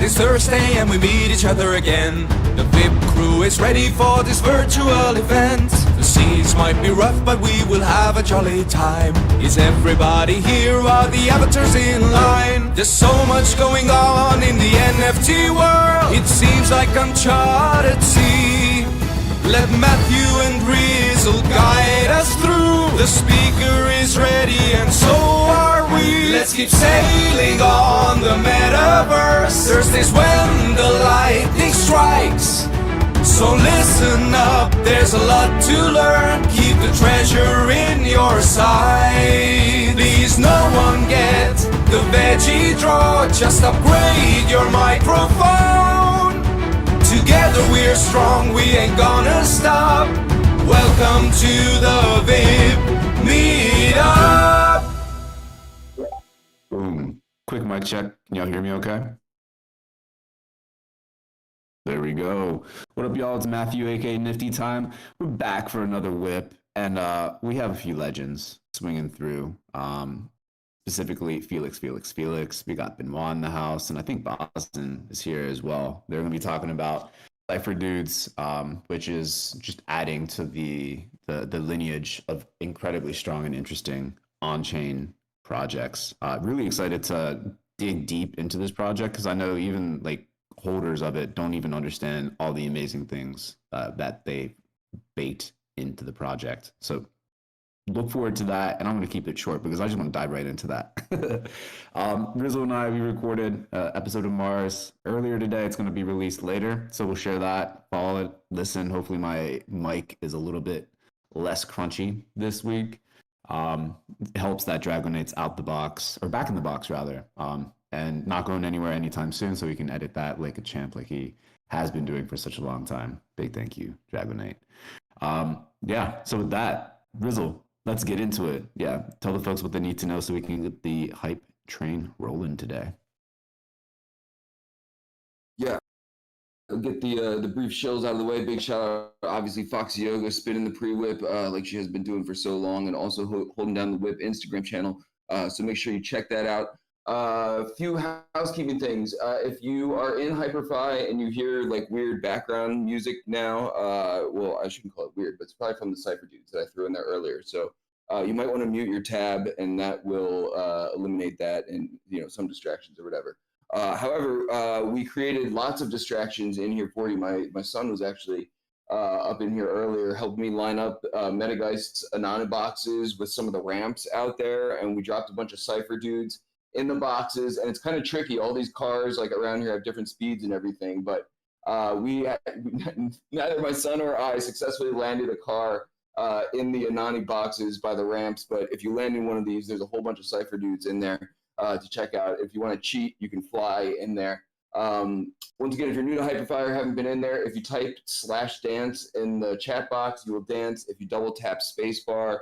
It's Thursday and we meet each other again. The VIP crew is ready for this virtual event. The scenes might be rough, but we will have a jolly time. Is everybody here? Are the avatars in line? There's so much going on in the NFT world. It seems like uncharted sea. Let Matthew and Rizzle guide us through. The speaker is ready and so are we. Let's keep sailing on the Metaverse. Thursdays when the lightning strikes. So listen up, there's a lot to learn. Keep the treasure in your sight. Please no one get the veggie draw. Just upgrade your microphone. Together we're strong, we ain't gonna stop. Welcome to the WIP Meetup. Boom. Quick mic check. Can y'all hear me okay? There we go. What up, y'all? It's Matthew, aka Nifty Time. We're back for another WIP, and we have a few legends swinging through. Specifically, Felix. We got Benoit in the house, and I think Boston is here as well. They're going to be talking about Cypherdudes, which is just adding to the lineage of incredibly strong and interesting on-chain projects. Really excited to dig deep into this project because I know even like holders of it don't even understand all the amazing things that they baked into the project. So look forward to that, and I'm going to keep it short because I just want to dive right into that. Rizzle and I, we recorded an episode of Mars earlier today. It's going to be released later, so we'll share that, follow it, listen. Hopefully my mic is a little bit less crunchy this week. It helps that Dragonate's out the box, or back in the box rather, and not going anywhere anytime soon, so we can edit that like a champ, like he has been doing for such a long time. Big thank you, Dragonate. Yeah, so with that, Rizzle, let's get into it. Yeah, tell the folks what they need to know so we can get the hype train rolling today. Yeah, I'll get the brief shows out of the way. Big shout out, obviously, Foxy Yoga spinning the pre-whip like she has been doing for so long, and also holding down the WIP Instagram channel. So make sure you check that out. A few housekeeping things. If you are in HyperFi and you hear like weird background music now, well, I shouldn't call it weird, but it's probably from the Cypherdudes that I threw in there earlier. So you might want to mute your tab, and that will eliminate that and some distractions or whatever. However, we created lots of distractions in here for you. My son was actually up in here earlier, helped me line up Metageist's Anonymous boxes with some of the ramps out there, and we dropped a bunch of Cypherdudes in the boxes, and it's kind of tricky. All these cars like around here have different speeds and everything, but neither my son or I successfully landed a car in the Anani boxes by the ramps. But if you land in one of these, there's a whole bunch of Cypherdudes in there to check out. If you want to cheat, you can fly in there. Once again, if you're new to HyperFi or haven't been in there, if you type /dance in the chat box, you will dance. If you double tap spacebar,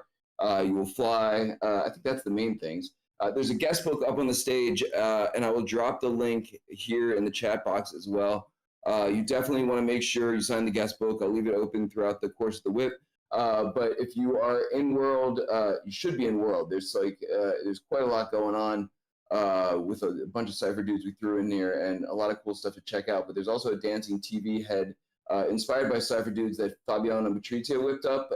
you will fly. I think that's the main things. There's a guest book up on the stage, and I will drop the link here in the chat box as well. You definitely want to make sure you sign the guest book. I'll leave it open throughout the course of the WIP. But if you are in World, you should be in World. There's quite a lot going on with a bunch of Cypherdudes we threw in here, and a lot of cool stuff to check out. But there's also a dancing TV head inspired by Cypherdudes that Fabiano Matritia whipped up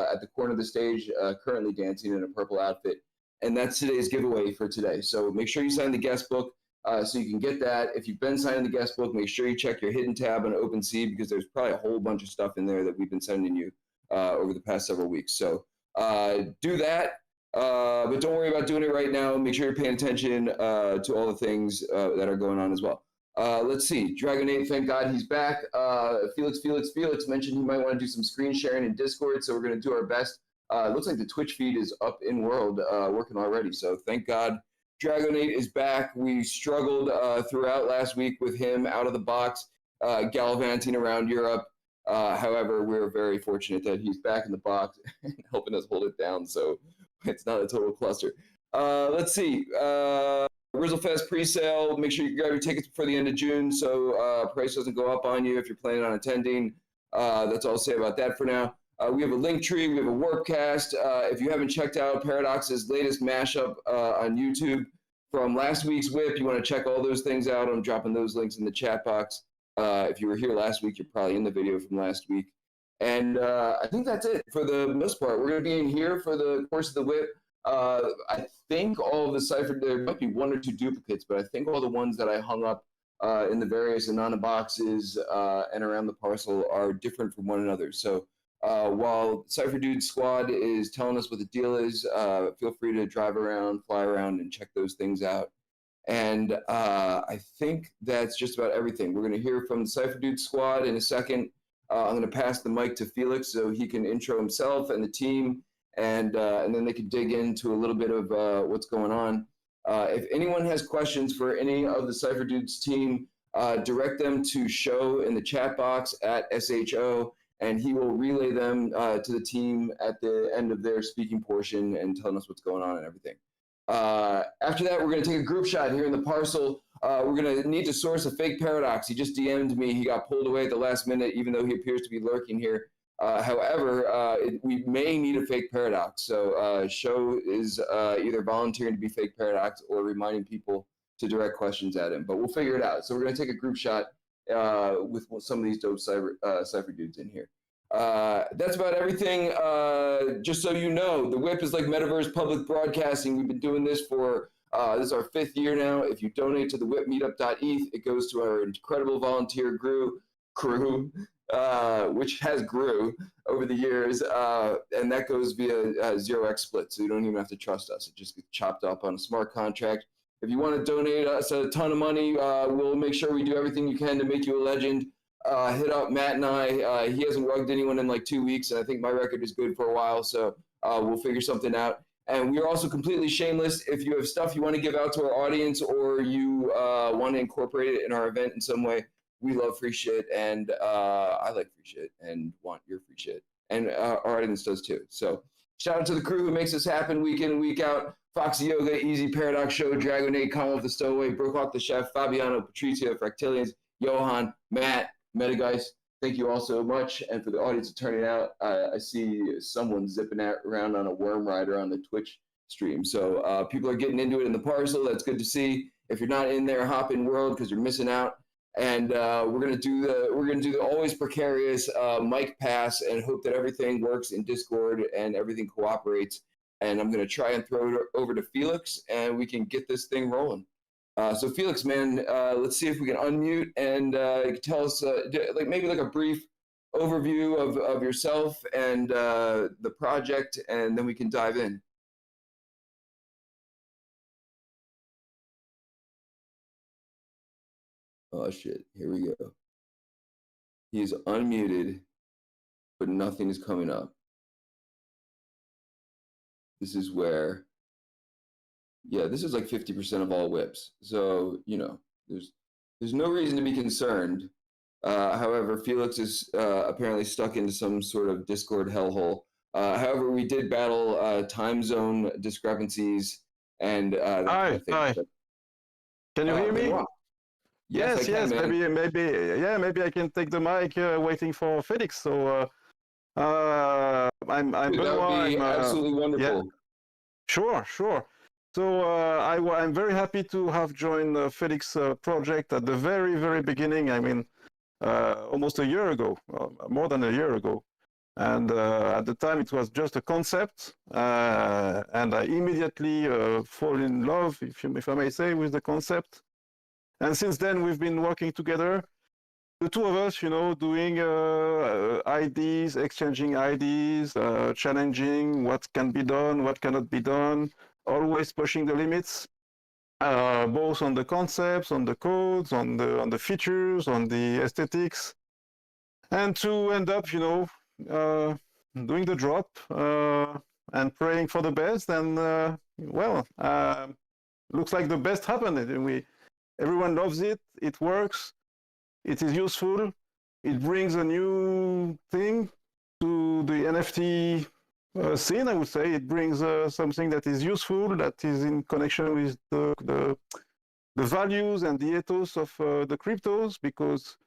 at the corner of the stage, currently dancing in a purple outfit. And that's today's giveaway for today. So make sure you sign the guest book so you can get that. If you've been signing the guest book, make sure you check your hidden tab on OpenSea because there's probably a whole bunch of stuff in there that we've been sending you over the past several weeks. So do that, but don't worry about doing it right now. Make sure you're paying attention to all the things that are going on as well. Let's see. Dragonate, thank God he's back. Felix mentioned he might want to do some screen sharing in Discord, so we're going to do our best. It looks like the Twitch feed is up in World working already, so thank God Dragonate is back. We struggled throughout last week with him out of the box, gallivanting around Europe. However, we're very fortunate that he's back in the box and helping us hold it down, so it's not a total cluster. Let's see. Rizzlefest pre-sale. Make sure you grab your tickets before the end of June so price doesn't go up on you if you're planning on attending. That's all I'll say about that for now. We have a link tree. We have a Warpcast. If you haven't checked out Paradox's latest mashup on YouTube from last week's WIP. You want to check all those things out. I'm dropping those links in the chat box. If you were here last week, you're probably in the video from last week. And I think that's it for the most part. We're going to be in here for the course of the WIP. I think all of the cipher, there might be one or two duplicates, but I think all the ones that I hung up in the various Anana boxes and around the parcel are different from one another. So while Cypherdudes squad is telling us what the deal is, feel free to drive around, fly around, and check those things out. And I think that's just about everything. We're going to hear from the Cypherdudes squad in a second. I'm going to pass the mic to Felix so he can intro himself and the team, and then they can dig into a little bit of what's going on. If anyone has questions for any of the Cypherdudes team, direct them to Show in the chat box at SHO, and he will relay them to the team at the end of their speaking portion and telling us what's going on and everything. After that, we're going to take a group shot here in the parcel. We're going to need to source a fake paradox. He just DM'd me. He got pulled away at the last minute, even though he appears to be lurking here. However, we may need a fake paradox. So Show is either volunteering to be fake paradox or reminding people to direct questions at him. But we'll figure it out. So we're going to take a group shot with some of these dope cipher dudes in here. That's about everything. Just so you know, the WIP is like Metaverse public broadcasting. We've been doing this for this is our 5th year now. If you donate to the WIPmeetup.eth, it goes to our incredible volunteer crew, which has grew over the years, and that goes via 0x split, so you don't even have to trust us. It just gets chopped up on a smart contract. If you want to donate us a ton of money, we'll make sure we do everything you can to make you a legend. Hit up Matt and I. He hasn't rugged anyone in like 2 weeks, and I think my record is good for a while, so we'll figure something out. And we are also completely shameless. If you have stuff you want to give out to our audience, or you want to incorporate it in our event in some way, we love free shit, and I like free shit and want your free shit. And our audience does too. So shout out to the crew who makes this happen week in and week out. Foxy Yoga, Easy Paradox Show, Dragonade, Colin of the Stowaway, Brookhawk the Chef, Fabiano, Patricia, Fractilians, Johan, Matt, Metageist. Thank you all so much. And for the audience turning out, I see someone zipping around on a worm rider on the Twitch stream. So people are getting into it in the parcel. That's good to see. If you're not in there, hop in world because you're missing out. And we're gonna do the always precarious mic pass and hope that everything works in Discord and everything cooperates. And I'm gonna try and throw it over to Felix, and we can get this thing rolling. So Felix, man, let's see if we can unmute and you can tell us maybe a brief overview of yourself and the project, and then we can dive in. Oh shit, here we go. He is unmuted, but nothing is coming up. This is where, yeah, this is like 50% of all WIPs. So, you know, there's no reason to be concerned. However, Felix is apparently stuck into some sort of Discord hellhole. However, we did battle time zone discrepancies and Hi. Can you hear me? Yes, yes. Can, Maybe I can take the mic waiting for Felix. So I'm Dude, Benoit. that would be absolutely wonderful. Yeah. Sure. So I'm very happy to have joined the Felix project at the very, very beginning. I mean, almost a year ago, more than a year ago. And at the time, it was just a concept. And I immediately fall in love, if I may say, with the concept. And since then, we've been working together. The two of us, you know, doing ideas, exchanging ideas, challenging what can be done, what cannot be done, always pushing the limits, both on the concepts, on the codes, on the features, on the aesthetics, and to end up, you know, doing the drop and praying for the best. And looks like the best happened. Everyone loves it. It works. It is useful. It brings a new thing to the NFT scene, I would say. It brings something that is useful, that is in connection with the values and the ethos of the cryptos, because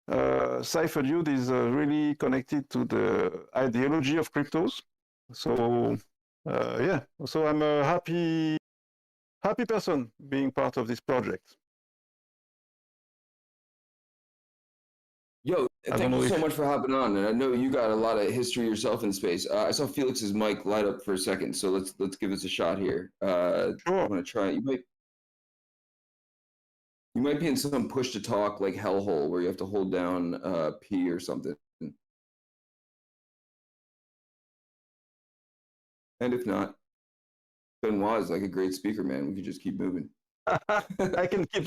Cypherdude is really connected to the ideology of cryptos. So, so I'm happy happy person being part of this project. Yo, I don't thank know you so if much for hopping on. And I know you got a lot of history yourself in space. I saw Felix's mic light up for a second, so let's give this a shot here. I'm sure. gonna try. You might be in some push to talk like hellhole where you have to hold down P or something. And if not, Benoit is like a great speaker, man. We could just keep moving. I can keep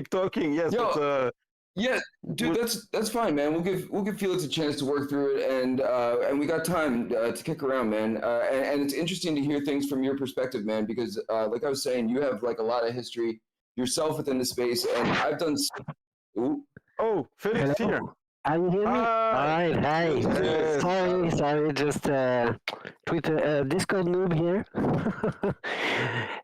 talking. Yes, Yo, but yeah, dude, that's fine, man. We'll give Felix a chance to work through it, and we got time to kick around, man. And it's interesting to hear things from your perspective, man, because like I was saying, you have like a lot of history yourself within the space, and I've done. Ooh, oh, Felix Hello, here. can you hear me? Hi. Hi. Yes. Sorry, just Twitter Discord noob here.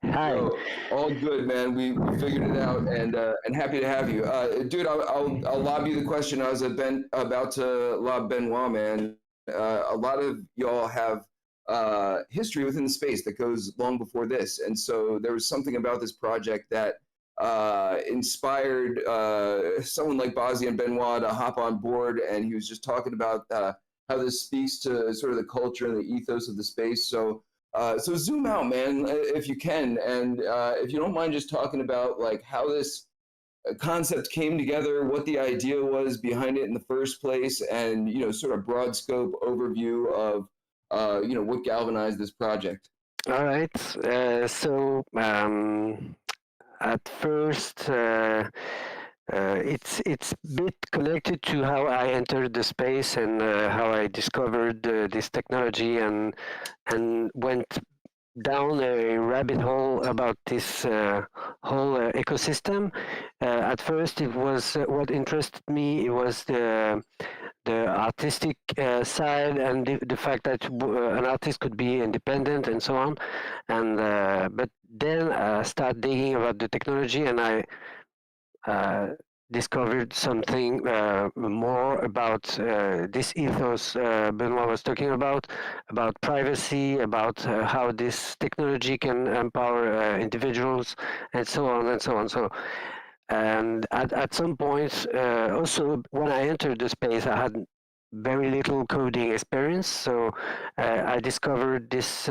Hi. yo, all good, man. We figured it out, and happy to have you, dude. I'll lob you the question. I was about to lob Benoit, man. A lot of y'all have history within the space that goes long before this, and so there was something about this project that inspired someone like Bazi and Benoit to hop on board, and he was just talking about how this speaks to sort of the culture and the ethos of the space. So zoom out, man, if you can, and if you don't mind just talking about like how this concept came together, what the idea was behind it in the first place, and sort of broad scope overview of what galvanized this project. All right. So at first, it's a bit connected to how I entered the space and how I discovered this technology and went down a rabbit hole about this whole ecosystem. At first, it was what interested me. It was the artistic side and the fact that an artist could be independent and so on. And but then I started digging about the technology, and I discovered something more about this ethos Benoit was talking about privacy, about how this technology can empower individuals, and so on and so on. So, and at some point, also when I entered the space, I had very little coding experience. So I discovered this.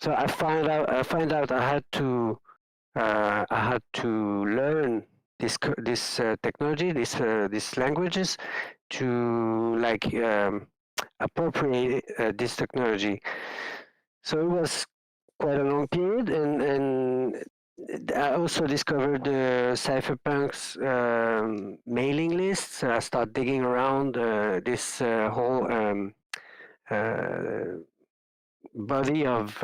So I find out I had to learn this technology, these languages, to like appropriate this technology. So it was quite a long period, and I also discovered the cypherpunks mailing lists. So I started digging around this whole body of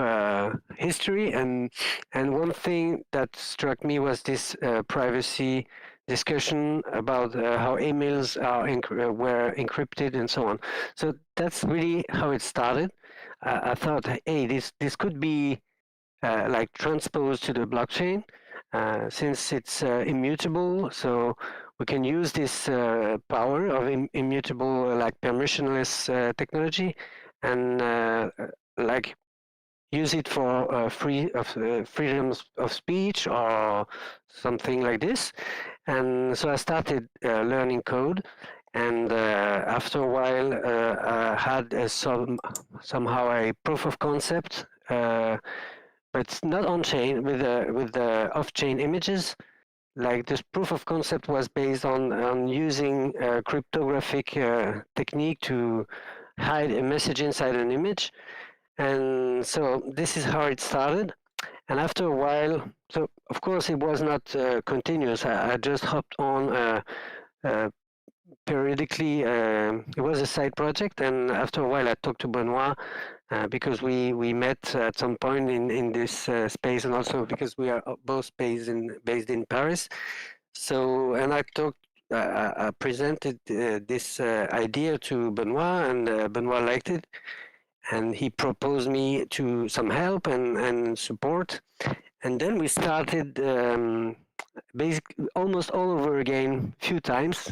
history, and one thing that struck me was this privacy discussion about how emails are were encrypted and so on. So that's really how it started. I thought, hey, this could be like transposed to the blockchain, since it's immutable. So we can use this power of immutable, like permissionless technology, and like use it for freedoms of speech or something like this. And so I started learning code, and after a while I had somehow a proof of concept, but not on chain, with the off chain images. Like this proof of concept was based on using a cryptographic technique to hide a message inside an image. And so this is how it started. And after a while, so of course it was not continuous. I just hopped on periodically. It was a side project, and after a while I talked to Benoit because we met at some point in this space, and also because we are both based in Paris. So, and I presented this idea to Benoit, and Benoit liked it, and he proposed me to some help and support. And then we started basically almost all over again, few times.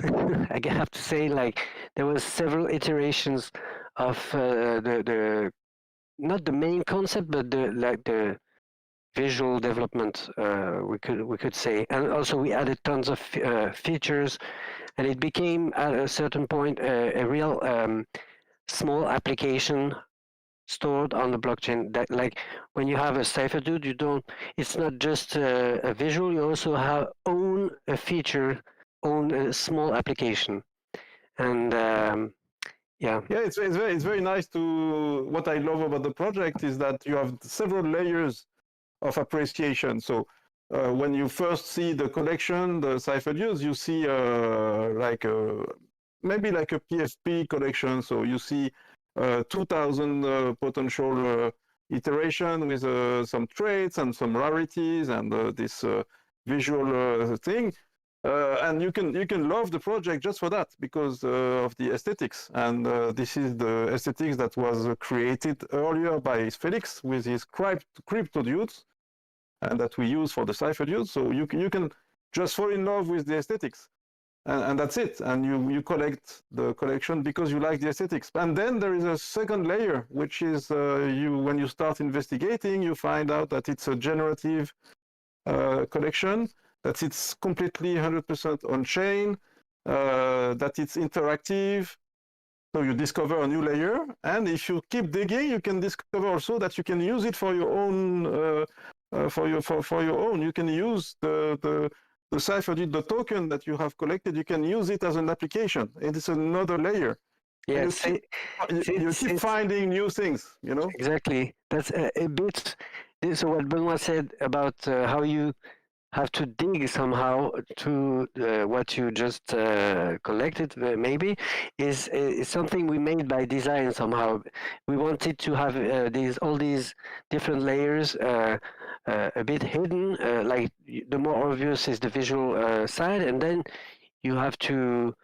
I have to say, like, there was several iterations of the not the main concept, but the visual development, we could say, and also we added tons of features, and it became at a certain point a real small application stored on the blockchain. That, like, when you have a Cypherdude, you don't. It's not just a visual. You also own a feature, own a small application, and yeah. Yeah, it's very nice to. What I love about the project is that you have several layers of appreciation. So when you first see the collection, the Cypherdudes, you see maybe like a PFP collection. So you see 2,000 potential iteration with some traits and some rarities and this visual thing. And you can love the project just for that, because of the aesthetics. And this is the aesthetics that was created earlier by Felix with his crypto dudes, and that we use for the Cypherdudes. So you can just fall in love with the aesthetics, and that's it. And you collect the collection because you like the aesthetics. And then there is a second layer, which is when you start investigating, you find out that it's a generative collection, that it's completely 100% on chain, that it's interactive. So you discover a new layer, and if you keep digging, you can discover also that you can use it for your own. For your own, you can use the Cypherdude, the token that you have collected. You can use it as an application. It is another layer. Yeah, you keep finding new things. You know. Exactly. That's a bit. So what Benoit said about how you have to dig somehow to what you just collected, maybe, is something we made by design somehow. We wanted to have all these different layers a bit hidden. Like, the more obvious is the visual side, and then you have to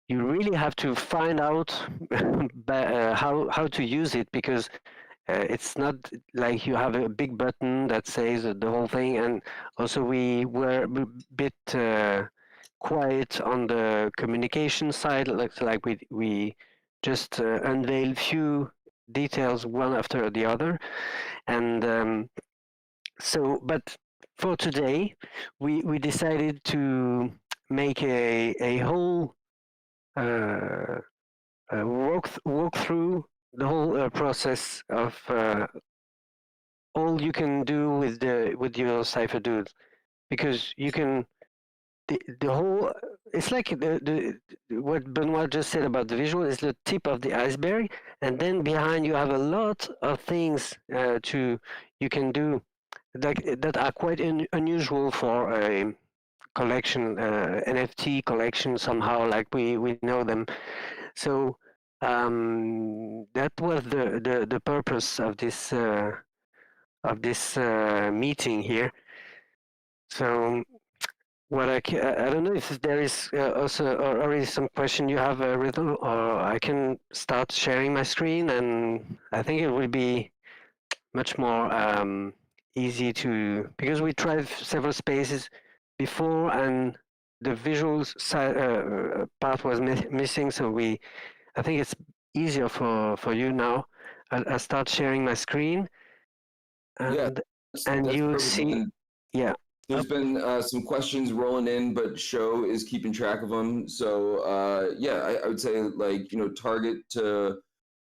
you really have to find out how to use it, because it's not like you have a big button that says the whole thing. And also we were a bit quiet on the communication side, like we just unveiled few details one after the other. And so, but for today, we decided to make a whole walk through the whole process of all you can do with your Cypherdude, because you can the whole. It's like the what Benoit just said about the visual is the tip of the iceberg, and then behind you have a lot of things you can do that are quite unusual for a collection, NFT collection somehow, like we know them. So that was the purpose of this meeting here. So what I don't know if there is also already some question you have, Riddle, or I can start sharing my screen, and I think it will be much more easy to, because we tried several spaces before and the visual side part was missing, so I think it's easier for you now. I'll start sharing my screen, and that's you see, yeah. There's been some questions rolling in, but Show is keeping track of them. So yeah, I would say, like, target to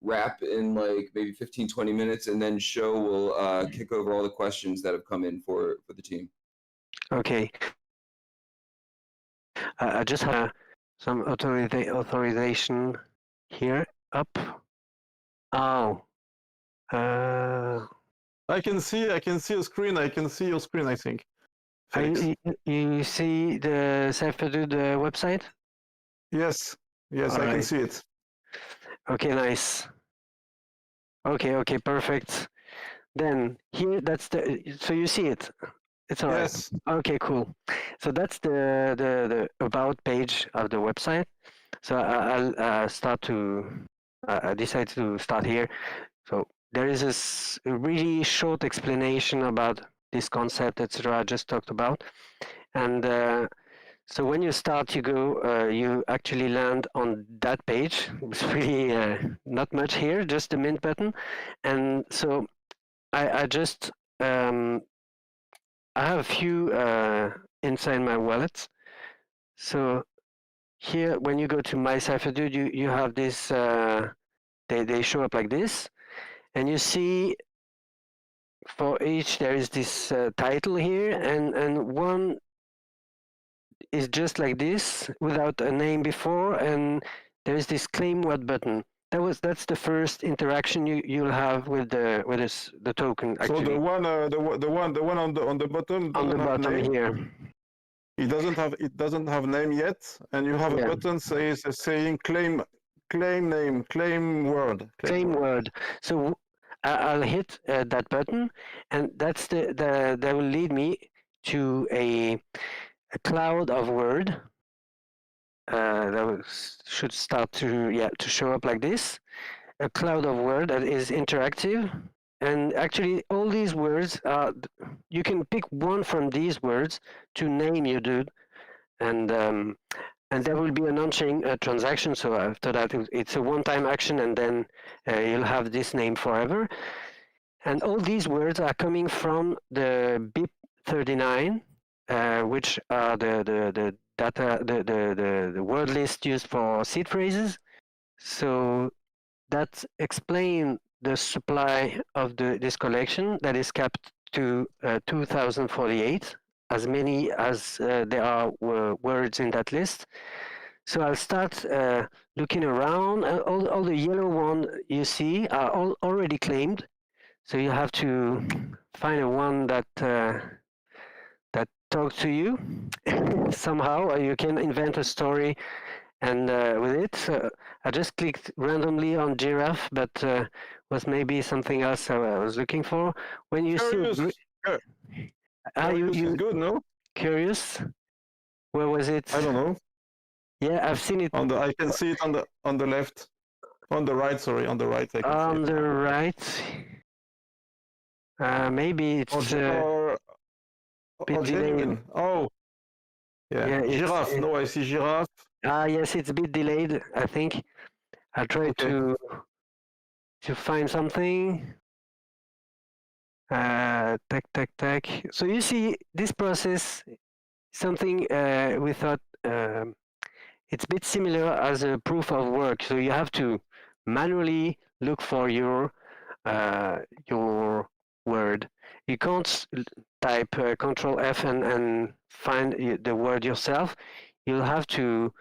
wrap in like maybe 15, 20 minutes, and then Show will kick over all the questions that have come in for the team. Okay. I just have some authorization here up. Oh. I can see a screen. I can see your screen, I think. You see the Cypherdude website? Yes, all I can see it. Okay, nice. Okay, perfect. Then here, so you see it. It's all right. Yes. Okay, cool. So that's the about page of the website. So I'll start to. I decided to start here. So there is a really short explanation about this concept, etc. I just talked about, and so when you start, you actually land on that page. It's really not much here, just the mint button, and so I just I have a few inside my wallet. So here, when you go to my CipherDude, you have this. They show up like this, and you see for each there is this title here, and one is just like this without a name before, and there is this claim word button. That's the first interaction you'll have with the token actually. So the one on the bottom on the doesn't have bottom name. here. It doesn't have name yet, and you have a Yeah. button saying claim name, claim word. Claim word. So I'll hit that button, and that's that will lead me to a cloud of word should start to show up like this. A cloud of word that is interactive, and actually all these words are. You can pick one from these words to name your dude, and there will be an on-chain transaction. So after that, it's a one-time action, and then you'll have this name forever. And all these words are coming from the BIP 39, which are the data, the word list used for seed phrases. So that explains the supply of this collection that is capped to 2048, as many as there are words in that list. So I'll start looking around. All the yellow ones you see are all already claimed. So you have to find a one that talks to you somehow, or you can invent a story and with it. I just clicked randomly on giraffe, but was maybe something else I was looking for. When you Curious. see Curious is good, no? Curious, where was it? I don't know. Yeah, I've seen it I can see it on the left, on the right. Sorry, on the right. I can on see it. the right. Maybe it's or genuine. Oh, yeah. Giraffe. No, I see giraffe. Yes, it's a bit delayed, I think. I'll try to find something. Tac. So you see this process, something we thought it's a bit similar as a proof of work. So you have to manually look for your word. You can't type Control F and find the word yourself. You'll have to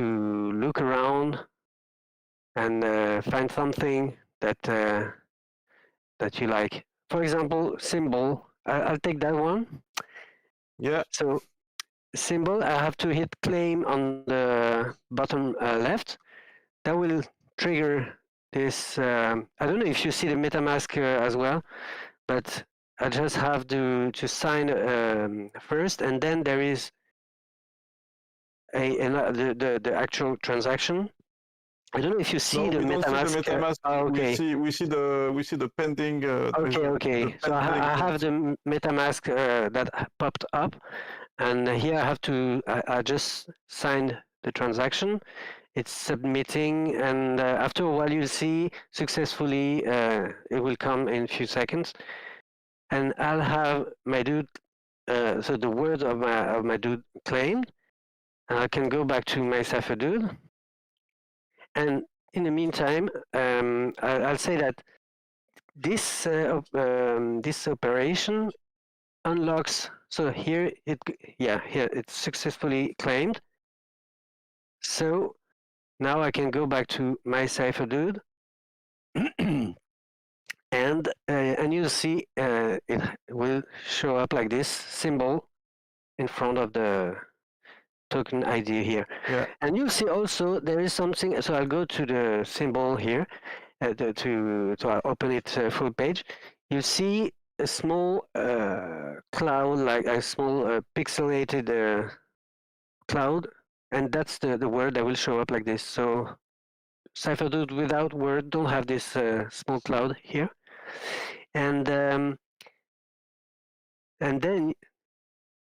look around and find something that you like. For example, symbol. I'll take that one. Yeah. So symbol, I have to hit claim on the bottom left. That will trigger this. I don't know if you see the MetaMask as well, but I just have to sign first, and then there is the actual transaction. I don't know if you see the MetaMask. See the MetaMask. Okay. We see the pending. Okay. So I have the MetaMask that popped up, and here I have to. I just signed the transaction. It's submitting, and after a while you'll see successfully. It will come in a few seconds, and I'll have my dude. So the word of my dude claimed, and I can go back to my CipherDude. And in the meantime, I'll say that this operation unlocks. So here here it's successfully claimed. So now I can go back to my CipherDude, and you'll see it will show up like this symbol in front of the token ID here. Yeah. And you'll see also there is something. So I'll go to the symbol here to open it full page. You see a small cloud, like a small pixelated cloud, and that's the word that will show up like this. So CipherDude without word don't have this small cloud here, and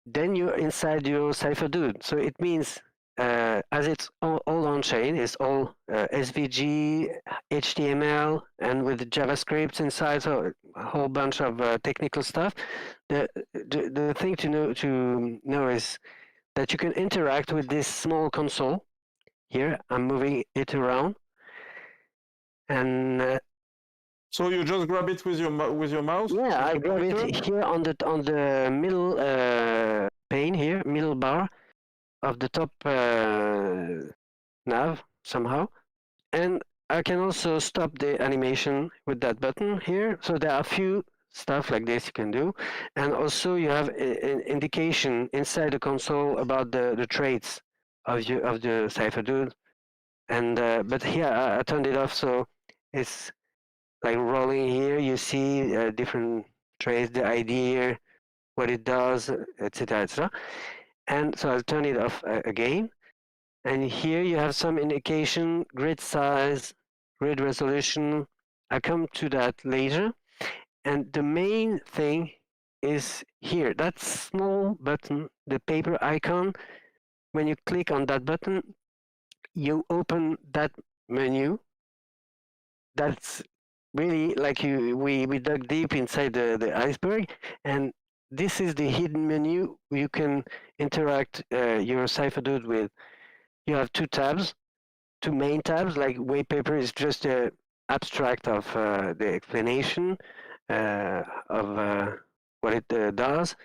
then you're inside your CipherDude. So it means as it's all on chain, it's all SVG, HTML, and with JavaScript inside, so a whole bunch of technical stuff. The thing to know is that you can interact with this small console. Here, I'm moving it around, and So you just grab it with your mouse? yeah, I grab it here on the middle pane here, middle bar of the top nav somehow, and I can also stop the animation with that button here. So there are a few stuff like this you can do, and also you have an indication inside the console about the traits of the Cypherdude. And but here I turned it off, so it's like rolling here. You see different traits, the idea, what it does, etc., etc. And so I'll turn it off again. And here you have some indication, grid size, grid resolution. I'll come to that later. And the main thing is here, that small button, the paper icon. When you click on that button, you open that menu. That's really like we dug deep inside the iceberg, and this is the hidden menu you can interact your Cypherdude with. You have two tabs, two main tabs. Like white paper is just a abstract of the explanation of what it does.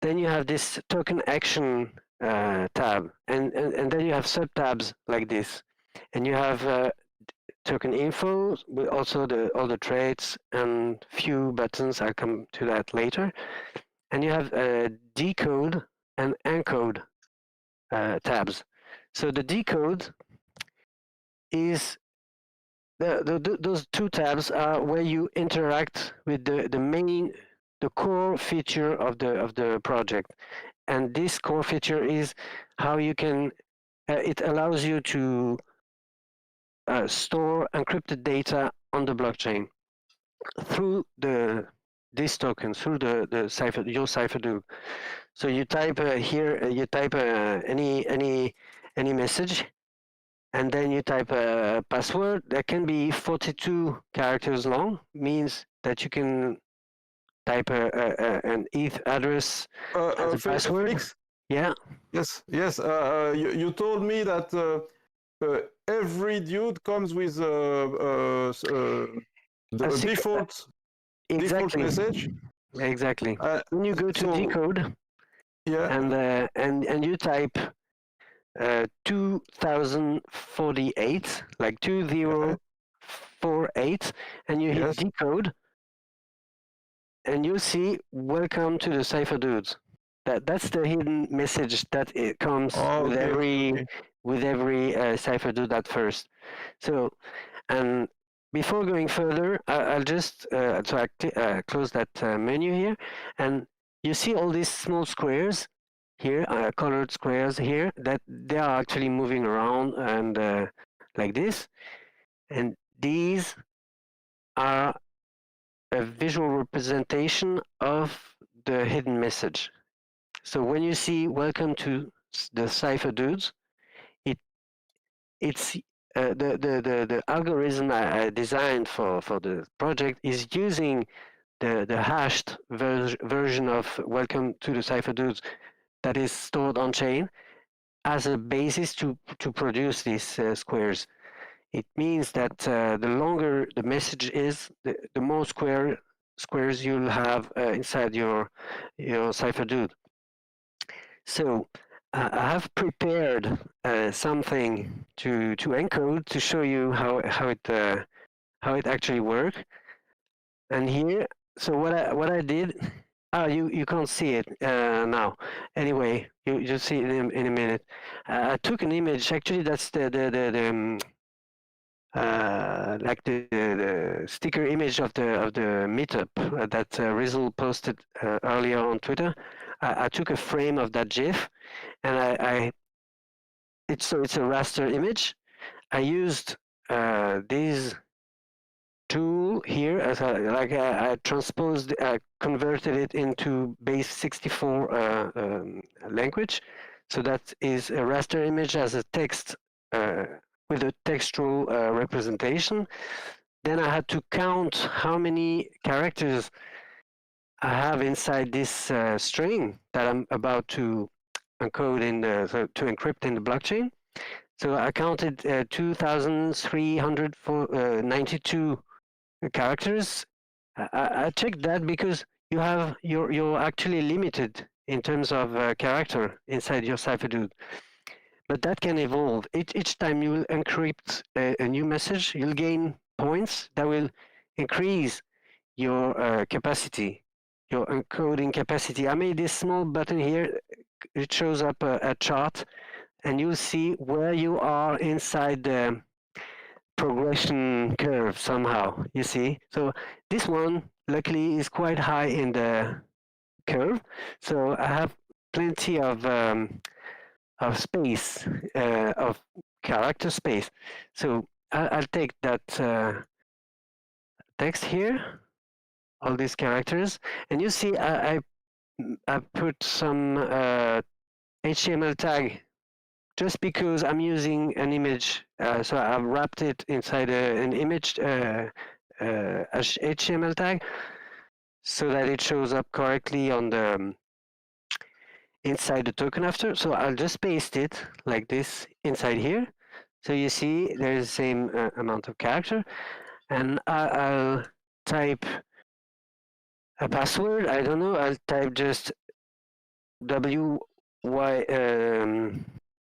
Then you have this token action tab, and then you have sub tabs like this, and you have token info with also all the traits and few buttons. I'll come to that later. And you have decode and encode tabs. So the decode is those two tabs are where you interact with the core feature of the project. And this core feature is how you can it allows you to store encrypted data on the blockchain through this token, through the cipher, your Cypherdude. So you type here, you type any message, and then you type a password that can be 42 characters long. Means that you can type an ETH address as a password. Felix? Yeah. Yes. You told me that every dude comes with the default message. Exactly. When you go to decode, yeah, and you type 2048, like 2048, and you hit decode, and you see "Welcome to the Cypherdudes." That's the hidden message that it comes with every Cypherdude at first. So, and before going further, I'll just close that menu here, and you see all these small squares here, colored squares here, that they are actually moving around and like this, and these are a visual representation of the hidden message. So when you see "Welcome to the Cypherdudes," it's the algorithm I designed for the project is using the hashed version of "Welcome to the Cypherdudes" that is stored on chain as a basis to produce these squares. It means that the longer the message is, the more squares you'll have inside your Cypherdude. So I have prepared something to encode to show you how it actually works. And here, so what I did, you can't see it now. Anyway, you'll see it in a minute. I took an image. Actually, that's the like the sticker image of the meetup that Rizzle posted earlier on Twitter. I took a frame of that GIF, and it's a raster image. I used this tool here as I transposed, I converted it into base 64 language. So that is a raster image as a text with a textual representation. Then I had to count how many characters I have inside this string that I'm about to encode in to encrypt in the blockchain. So I counted 2,392 characters. I checked that because you're actually limited in terms of character inside your CipherDude. But that can evolve. Each time you will encrypt a new message, you'll gain points that will increase your capacity, your encoding capacity. I made this small button here. It shows up a chart, and you'll see where you are inside the progression curve somehow. You see, so this one luckily is quite high in the curve, so I have plenty of space, of character space. So I'll take that text here, all these characters, and you see I put some HTML tag just because I'm using an image. So I've wrapped it inside an image HTML tag so that it shows up correctly on the inside the token after. So I'll just paste it like this inside here. So you see there's the same amount of character, and I'll type a password. I don't know. I'll type just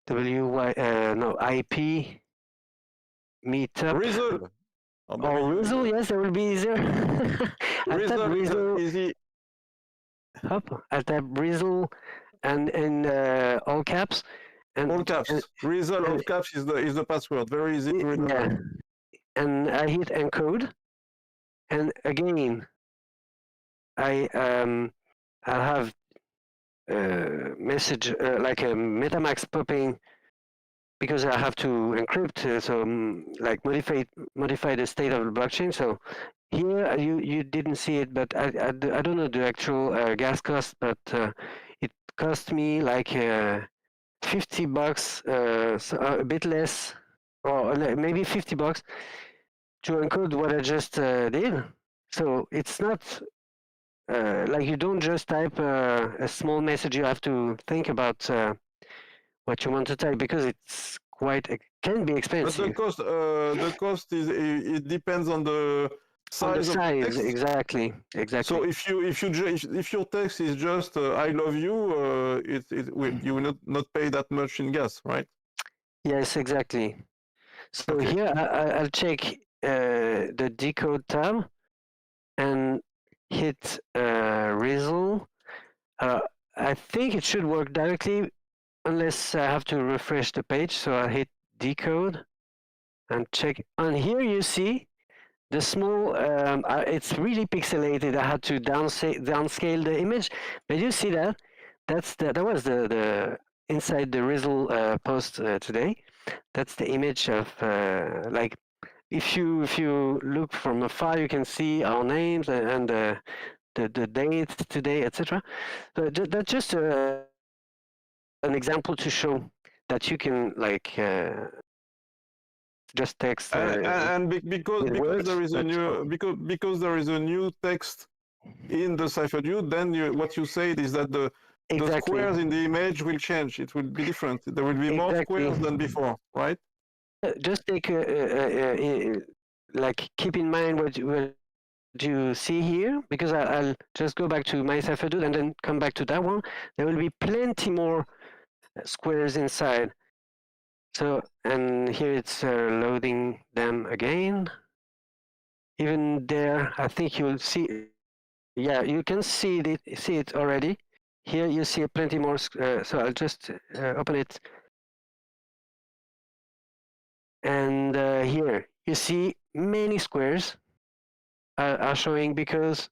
IP meetup. Rizzle. Or Rizzle, yes, that will be easier. I'll type Rizzle. Easy. Hop. I'll type Rizzle and in all caps. And All caps. Rizzle all caps is the password. Very easy to remember. Yeah. And I hit encode, and again, I have a message like a MetaMask popping because I have to encrypt, so like modify the state of the blockchain. So here you didn't see it, but I don't know the actual gas cost, but it cost me like $50, so a bit less, or maybe $50 to encode what I just did. So it's not like you don't just type a small message. You have to think about what you want to type because it's can be expensive. But the cost is it depends on the size of the size, text. Exactly. So if your text is just I love you, you will not pay that much in gas, right? Yes, exactly. So Okay. here I'll check the decode tab and hit Rizzle. I think it should work directly unless I have to refresh the page. So I'll hit decode and check. And here you see the small, it's really pixelated. I had to downscale the image, but you see that? That was the inside the Rizzle post today. That's the image of like if you look from afar, you can see our names and the dates today, etc. So that's just an example to show that you can like just text because there is a new because there is a new text in the CipherDude, then what you said is that the squares in the image will change. It will be different. There will be more squares than before, right? Just take like keep in mind what you see here, because I'll just go back to my CipherDude and then come back to that one. There will be plenty more squares inside. So, and here it's loading them again. Even there, I think you'll see. Yeah, you can see it already. Here you see plenty more. So I'll just open it. And here you see many squares are showing because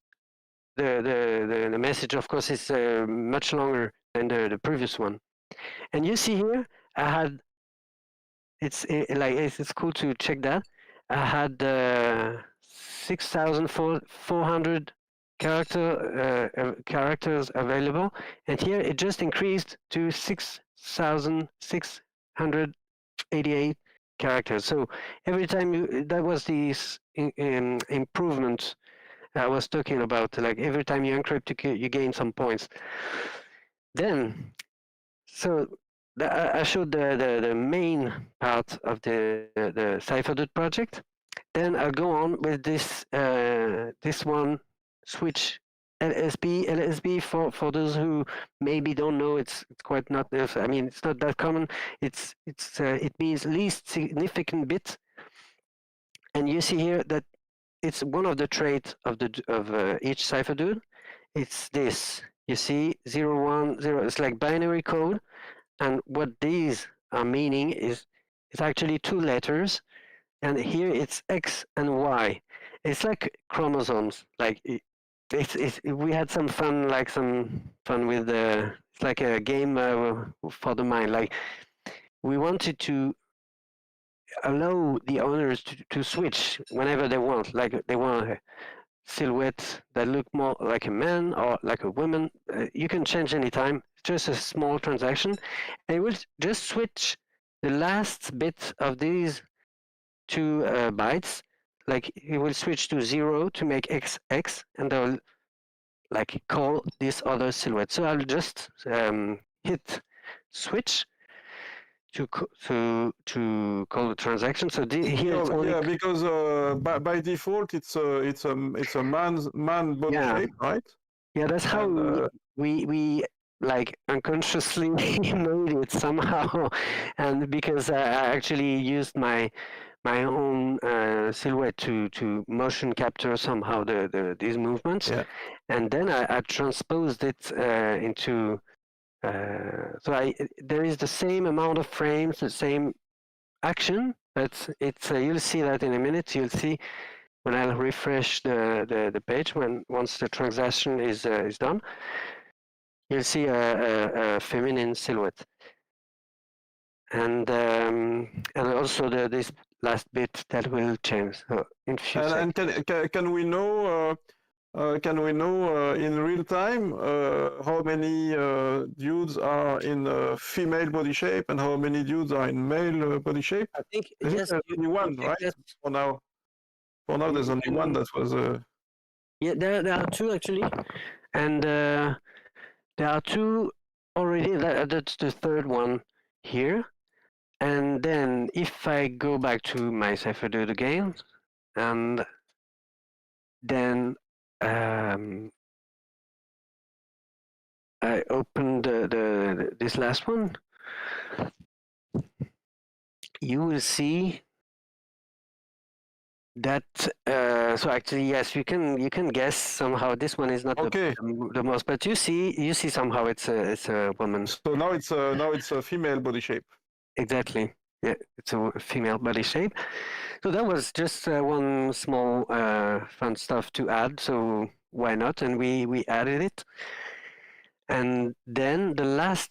the message, of course, is much longer than the previous one. And you see here, I had. It's cool to check that. I had 6,400 characters available, and here it just increased to 6,688 characters. So every time that was the improvement I was talking about. Like every time you encrypt, you gain some points. Then, so I showed the main part of the Cypherdude project. Then I'll go on with this one, switch LSB for those who maybe don't know. It's quite not. I mean, it's not that common. It means least significant bit, and you see here that it's one of the traits of each Cypherdude. It's this. You see 0, 1, 0. It's like binary code, and what these are meaning is it's actually two letters, and here it's X and Y. It's like chromosomes. Like we had some fun, with it's like a game for the mind. Like we wanted to allow the owners to switch whenever they want. Like they want a silhouette that look more like a man or like a woman. You can change anytime. It's just a small transaction. And it will just switch the last bit of these two bytes. Like it will switch to 0 to make XX, and they'll like call this other silhouette. So I'll just hit switch to call the transaction. So here it's only... Yeah, because by default it's a man body shape, right? Yeah, that's how we like unconsciously made it somehow, and because I actually used my own silhouette to motion capture somehow these movements, and then I transposed it into. So there is the same amount of frames, the same action, but it's you'll see that in a minute. You'll see when I'll refresh the page once the transaction is done. You'll see a feminine silhouette, and also this last bit that will change. So in few seconds. And can we know? Can we know in real time how many dudes are in female body shape and how many dudes are in male body shape? I think there's only one, right? For now, there's only one that was. Yeah, there are two actually, and there are two already. That's the third one here, and then if I go back to my Cypherdude again, and then I open this last one, you will see that so actually yes, you can guess somehow this one is not the most, but you see somehow it's a woman. So now it's a female body shape. Exactly. Yeah, it's a female body shape. So that was just one small fun stuff to add. So why not? And we added it. And then the last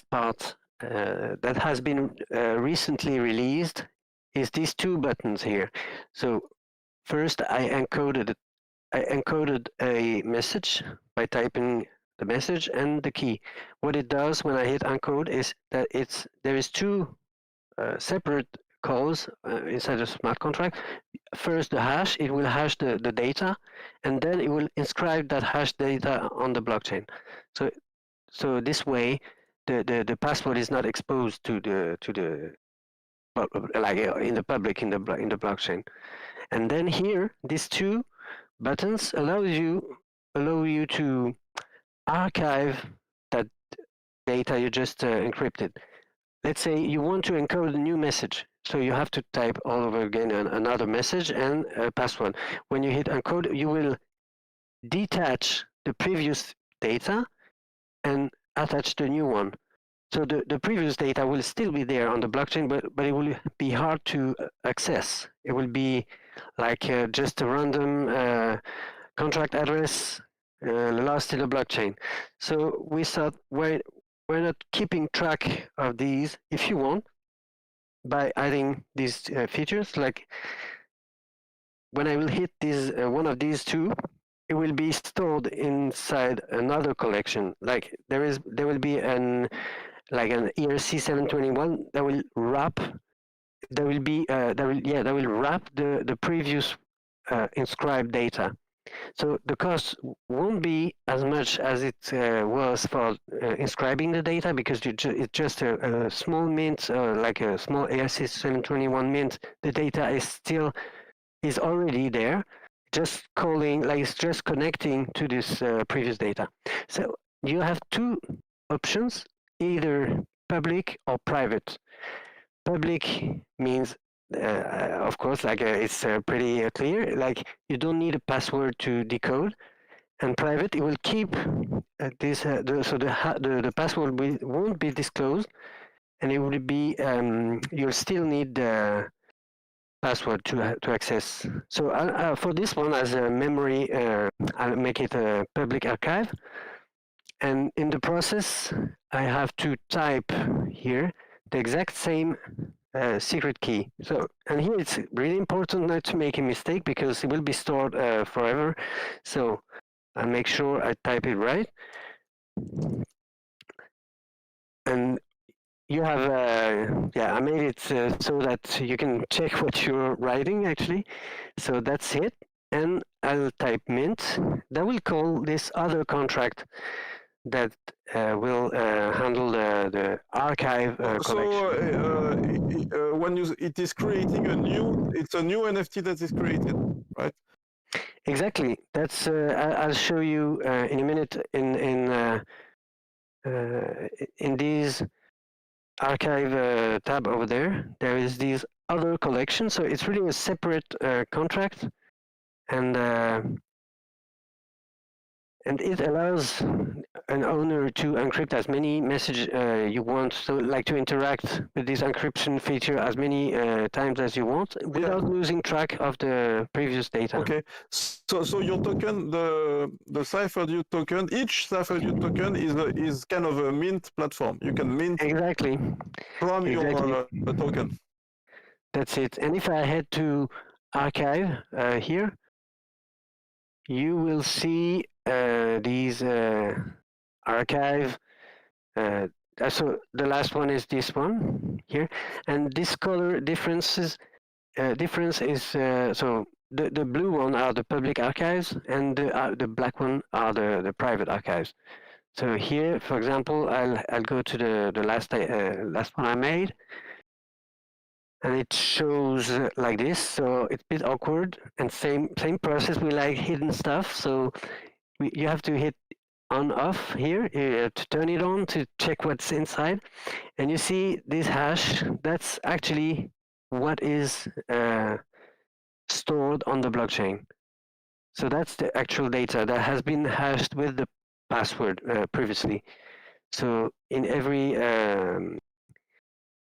part that has been recently released is these two buttons here. So first I encoded a message by typing the message and the key. What it does when I hit encode is that there is two separate calls inside the smart contract. First the hash, it will hash the data, and then it will inscribe that hash data on the blockchain. So this way the password is not exposed to the like in the public in the blockchain. And then here these two buttons allow you to archive that data you just encrypted. Let's say you want to encode a new message, so you have to type all over again another message and a password. When you hit encode, you will detach the previous data and attach the new one. So the previous data will still be there on the blockchain, but it will be hard to access. It will be like just a random contract address lost in the blockchain. So we thought, why not keeping track of these if you want by adding these features? Like when I will hit this one of these two, it will be stored inside another collection. Like there will be like an ERC 721 that will wrap. That will be that will wrap the previous inscribed data. So the cost won't be as much as it was for inscribing the data, because it's just a small mint, like a small ERC 721 mint. The data is already there, just calling, like it's just connecting to this previous data. So you have two options, either public or private. Public means, of course, like it's pretty clear, like you don't need a password to decode. And private, it will keep the password won't be disclosed, and it will be you'll still need the password to access. So for this one, as a memory, I'll make it a public archive, and in the process, I have to type here the exact same secret key. So, and here it's really important not to make a mistake, because it will be stored forever. So I'll make sure I type it right. And you have, I made it so that you can check what you're writing actually. So that's it. And I'll type mint. That will call this other contract that will handle the archive collection. So when it is creating it's a new NFT that is created, right? Exactly. That's I'll show you in a minute in these archive tab over there. There is these other collections, so it's really a separate contract, and it allows an owner to encrypt as many messages you want, so like to interact with this encryption feature as many times as you want without losing track of the previous data. Okay, so your token, the Cypherdude token, each Cypherdude token is kind of a mint platform. You can mint exactly from your token. That's it. And if I head to archive here, you will see these archive. So the last one is this one here, and this color difference is so the blue one are the public archives, and the black one are the private archives. So here, for example, I'll go to the last one I made, and it shows like this. So it's a bit awkward, and same process. We like hidden stuff, so you have to hit on off here to turn it on to check what's inside, and you see this hash. That's actually what is stored on the blockchain. So that's the actual data that has been hashed with the password previously. So in every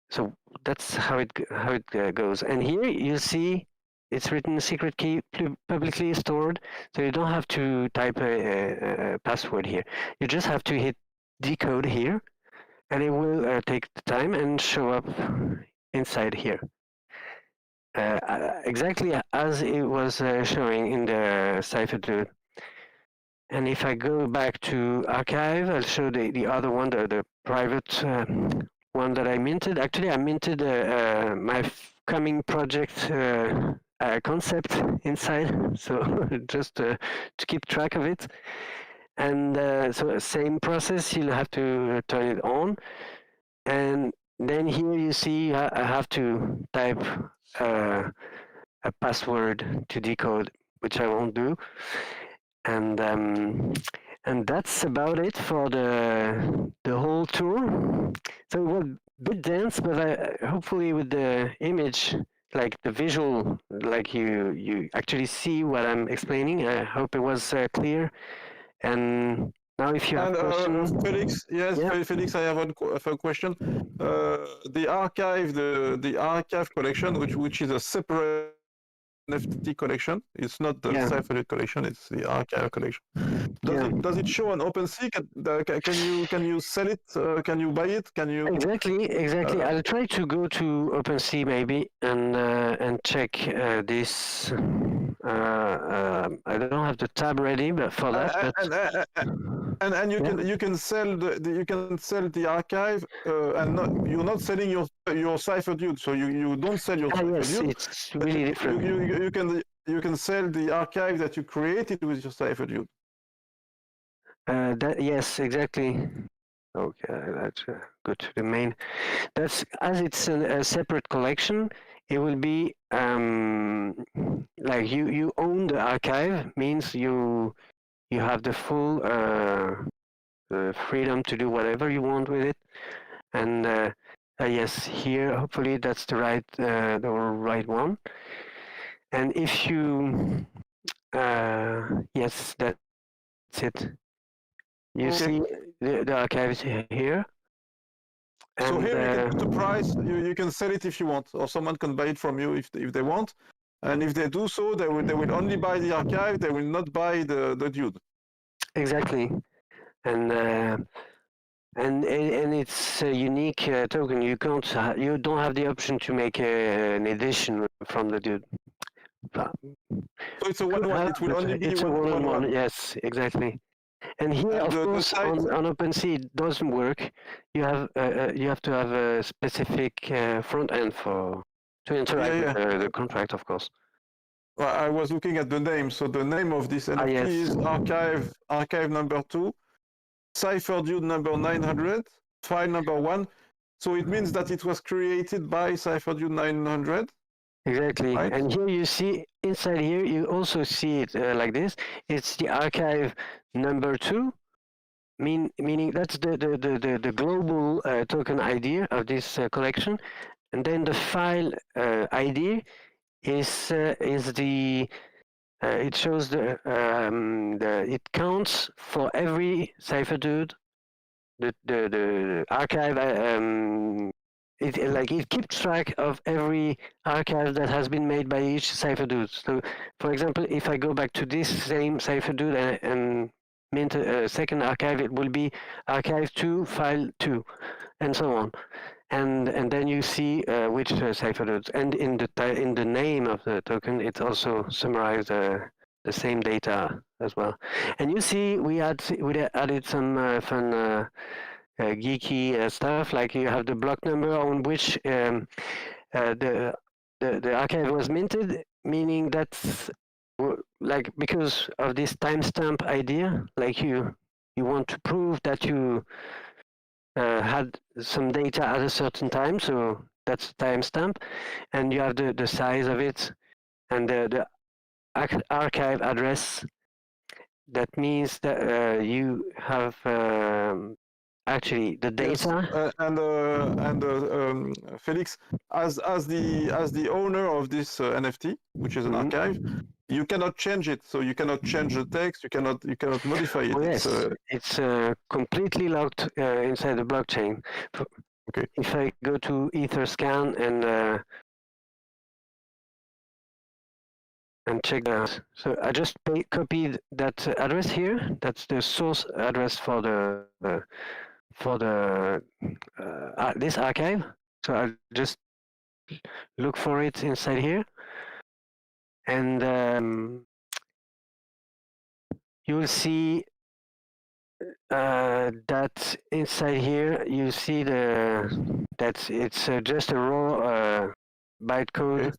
so that's how it goes. And here you see it's written secret key publicly stored, so you don't have to type a password here. You just have to hit decode here, and it will take the time and show up inside here. Exactly as it was showing in the Cypherdude. And if I go back to archive, I'll show the other one, the private one that I minted. Actually, I minted my coming project concept inside, so just to keep track of it. And so same process, you'll have to turn it on. And then here you see I have to type a password to decode, which I won't do. And that's about it for the whole tour. So it was a bit dense, but hopefully with the image, like the visual, like you actually see what I'm explaining. I hope it was clear. And now, if you have questions, Felix, yes, yeah. Felix, I have a question. The archive collection, which is a separate NFT collection. It's not the Cypherdude collection. It's the archive collection. Does it show on OpenSea? Can you sell it? Can you buy it? Can you? Exactly. I'll try to go to OpenSea maybe and check this. I don't have the tab ready, but for that, And you Yeah. can sell the archive, and you're not selling your CipherDude, so you don't sell your yes, CipherDude. it's really different. You can sell the archive that you created with your CipherDude. Yes, exactly. Okay, let's go to the main. That's as it's a separate collection. It will be like you own the archive, means you have the full freedom to do whatever you want with it. And yes, here hopefully that's the right one. And if you yes, that's it. You Okay. see the archives here. So And, here you can put a price. You can sell it if you want, or someone can buy it from you if they want. And if they do so, they will only buy the archive. They will not buy the dude. Exactly. And it's a unique token. You don't have the option to make an edition from the dude. So it's a one-one. It will only be It's a one-on-one. one-on-one. Yes, exactly. And here, And of the course, site, on OpenSea it doesn't work. You have to have a specific front end to interact with the contract, of course. well, I was looking at the name. So the name of this NFT yes. is archive number 2, CipherDude number 900, file number 1. So it means that it was created by CipherDude 900. Exactly. Right. And here you see, inside here, you also see it like this. It's the archive number 2, meaning that's the global token ID of this collection. And then the file ID is the it shows it counts for every CipherDude. The archive it keeps track of every archive that has been made by each CipherDude. So, for example, if I go back to this same CipherDude and mint a second archive, it will be archive 2, file 2, and so on. And then you see which CipherDudes. And in the name of the token, it also summarizes the same data as well. And you see, we added some fun. Geeky stuff, like you have the block number on which the archive was minted, meaning that's like because of this timestamp idea, like you want to prove that you had some data at a certain time, so that's timestamp, and you have the size of it and the archive address. That means that you have actually the data. Yes, Felix, as the owner of this NFT, which is an archive, you cannot change it. So you cannot change the text. You cannot modify it. Oh, yes, it's completely locked inside the blockchain. Okay. If I go to Etherscan and check that, so I just copied that address here. That's the source address for this archive. So I'll just look for it inside here, and you will see that inside here you see that it's just a raw bytecode, okay.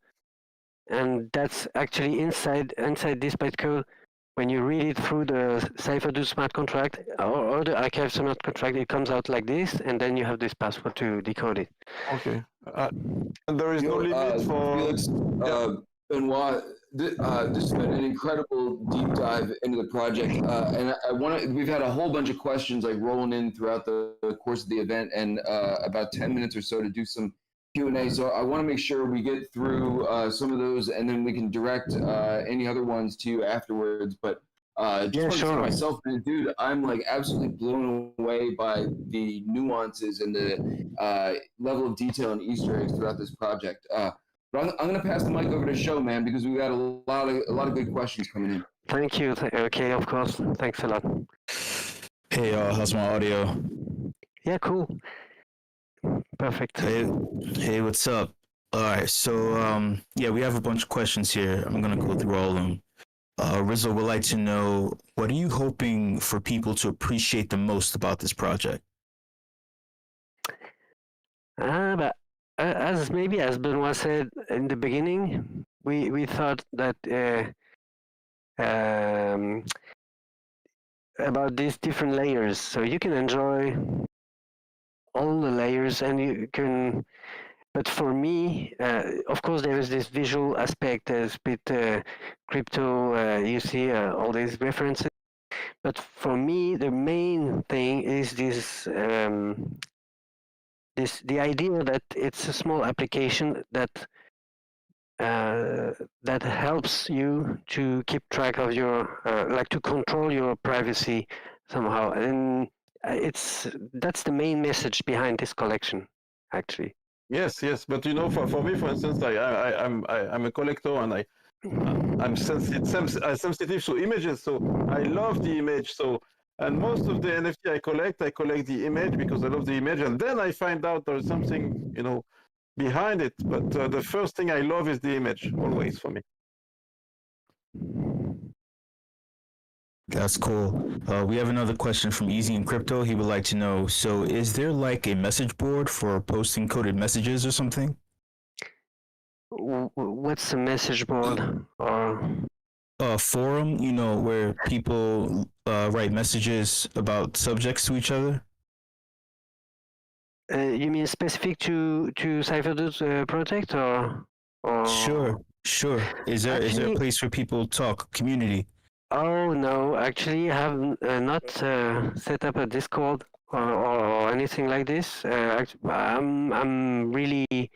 And that's actually inside this bytecode. When you read it through the CipherDude smart contract or the archive smart contract, it comes out like this, and then you have this password to decode it. Okay. And there is no limit for Felix, Benoit. This has been an incredible deep dive into the project, and we've had a whole bunch of questions like rolling in throughout the course of the event, and about 10 minutes or so to do some Q&A. So I want to make sure we get through some of those, and then we can direct any other ones to you afterwards. But just for myself, dude, I'm like absolutely blown away by the nuances and the level of detail and Easter eggs throughout this project. But I'm going to pass the mic over to Show, man, because we've got a lot of good questions coming in. Thank you. Okay, of course. Thanks a lot. Hey, how's my audio? Yeah, cool. Perfect. Hey, what's up? All right, so yeah, we have a bunch of questions here. I'm gonna go through all of them. Rizzo would like to know, what are you hoping for people to appreciate the most about this project? But as maybe as Benoit said in the beginning, we thought that um, about these different layers, so you can enjoy all the layers, and you can. But for me, of course, there is this visual aspect. There's a bit crypto. You see all these references. But for me, the main thing is the idea that it's a small application that helps you to keep track of your like to control your privacy somehow, and that's the main message behind this collection, actually. Yes, yes, but you know, for me, for instance, I'm a collector, and I'm sensitive to images, so I love the image. So, and most of the NFT I collect the image because I love the image, and then I find out there's something, you know, behind it. But the first thing I love is the image, always for me. That's cool. We have another question from Easy in Crypto. He would like to know, so is there like a message board for posting coded messages or something? What's a message board? Or A forum, you know, where people write messages about subjects to each other? you mean specific to Cypherdudes project, or Sure. Is there a actually? place where people talk, community? Oh no, actually, I have not set up a Discord or anything like this. I'm really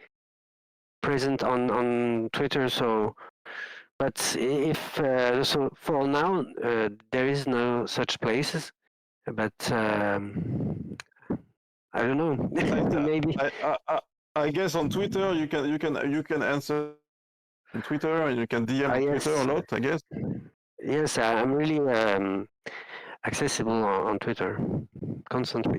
present on Twitter, so. But if so, for now, there is no such places. But I don't know. Maybe. I guess on Twitter you can answer on Twitter, and you can DM on Yes. Twitter a lot, I guess. Yes, I'm really accessible on Twitter constantly.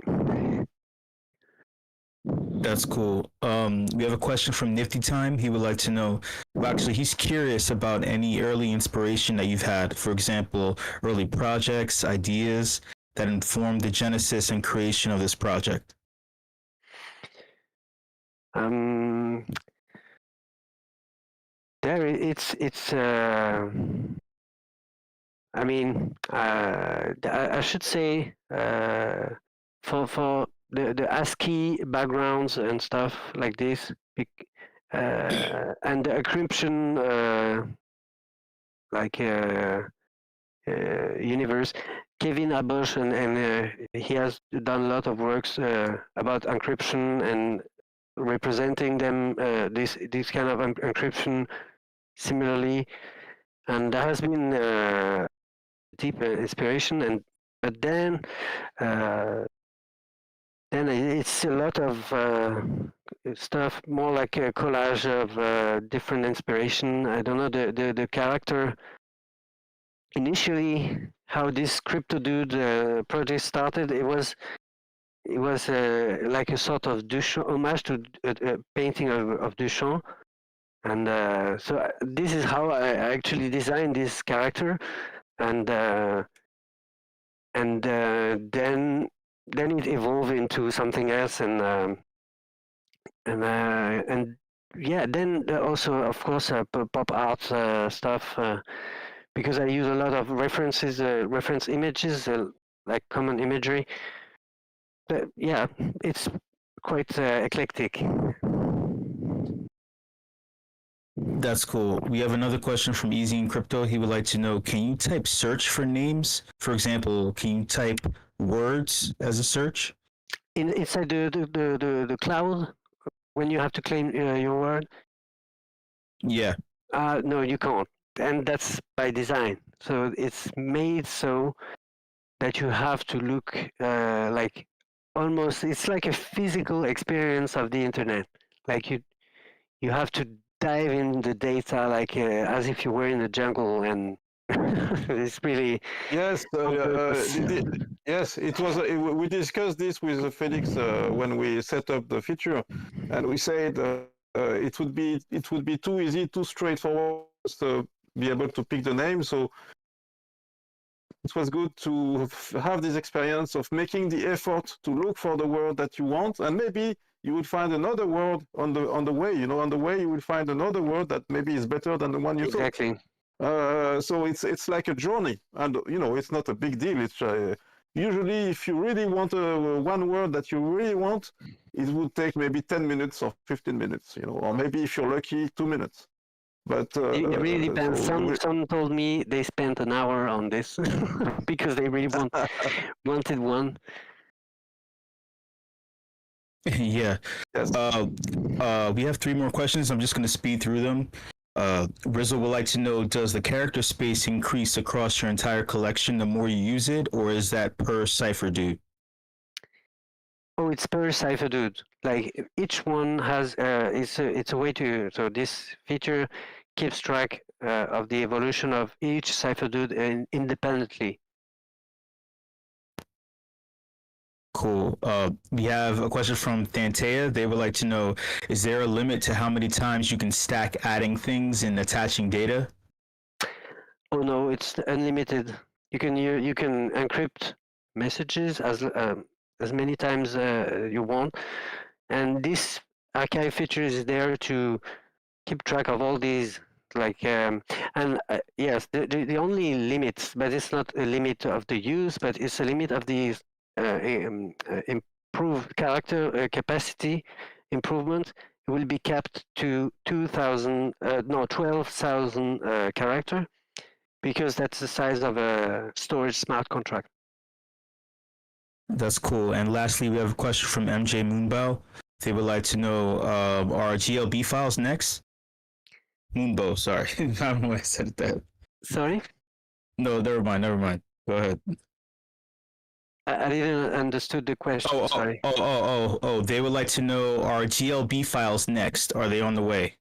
That's cool. We have a question from Nifty Time. He would like to know, well, actually, he's curious about any early inspiration that you've had. For example, early projects, ideas that informed the genesis and creation of this project. There, it's. I mean, I should say for the ASCII backgrounds and stuff like this, and the encryption like universe. Kevin Abush and he has done a lot of works about encryption and representing them this kind of encryption similarly, and there has been deep inspiration, and but then it's a lot of stuff more like a collage of different inspiration. I don't know the character initially how this crypto dude project started. It was like a sort of Duchamp homage to a painting of Duchamp, and so this is how I actually designed this character, and then it evolved into something else, and yeah, then also of course pop art stuff because I use a lot of references, reference images, like common imagery. But yeah, it's quite eclectic. That's cool. We have another question from Easy in Crypto. He would like to know, can you type search for names? For example, can you type words as a search? Inside the cloud, when you have to claim your word? Yeah. No, you can't. And that's by design. So it's made so that you have to look like almost, it's like a physical experience of the internet. Like you have to dive in the data like as if you were in the jungle, and it's really Yes, yes. It was. We discussed this with Felix when we set up the feature, and we said it would be too easy, too straightforward to be able to pick the name. So it was good to have this experience of making the effort to look for the word that you want, and maybe you would find another word on the way. On the way you will find another word that maybe is better than the one you thought. Exactly. So it's like a journey, and it's not a big deal. It's usually if you really want one word that you really want, it would take maybe 10 minutes or 15 minutes, or maybe if you're lucky, 2 minutes. But It really depends. so Some told me they spent an hour on this because they really wanted one. Yeah. yes. We have 3 more questions. I'm just going to speed through them. Rizzo would like to know, does the character space increase across your entire collection the more you use it, or is that per Cypherdude? Oh, it's per Cypherdude. Like each one has it's a way to, so this feature keeps track of the evolution of each Cypherdude independently. Cool. We have a question from Thantea. They would like to know, is there a limit to how many times you can stack adding things and attaching data? Oh no, it's unlimited. You can encrypt messages as many times you want, and this archive feature is there to keep track of all these. Yes, the only limit, but it's not a limit of the use, but it's a limit of the improved character capacity improvement. It will be capped to 12,000 character, because that's the size of a storage smart contract. That's cool. And lastly, we have a question from MJ Moonbow. They would like to know, are GLB files next? Moonbow, sorry. I don't know why I said that. Sorry? No, never mind. Go ahead. I didn't understood the question, sorry. They would like to know, are GLB files next? Are they on the way?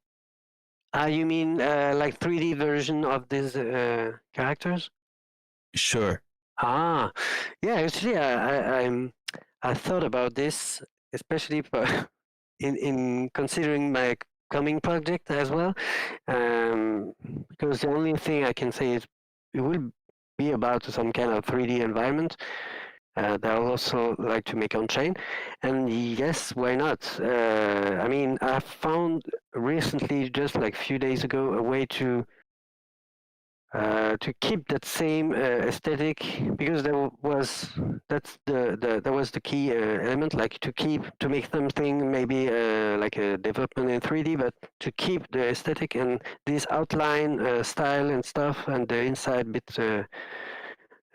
You mean like 3D version of these characters? Sure. Yeah, actually, I thought about this, especially in considering my coming project as well, because the only thing I can say is it will be about some kind of 3D environment that I also like to make on chain, and yes, why not? I mean, I found recently, just like a few days ago, a way to keep that same aesthetic, because that was the key element, like to make something maybe like a development in 3D, but to keep the aesthetic and this outline style and stuff, and the inside bit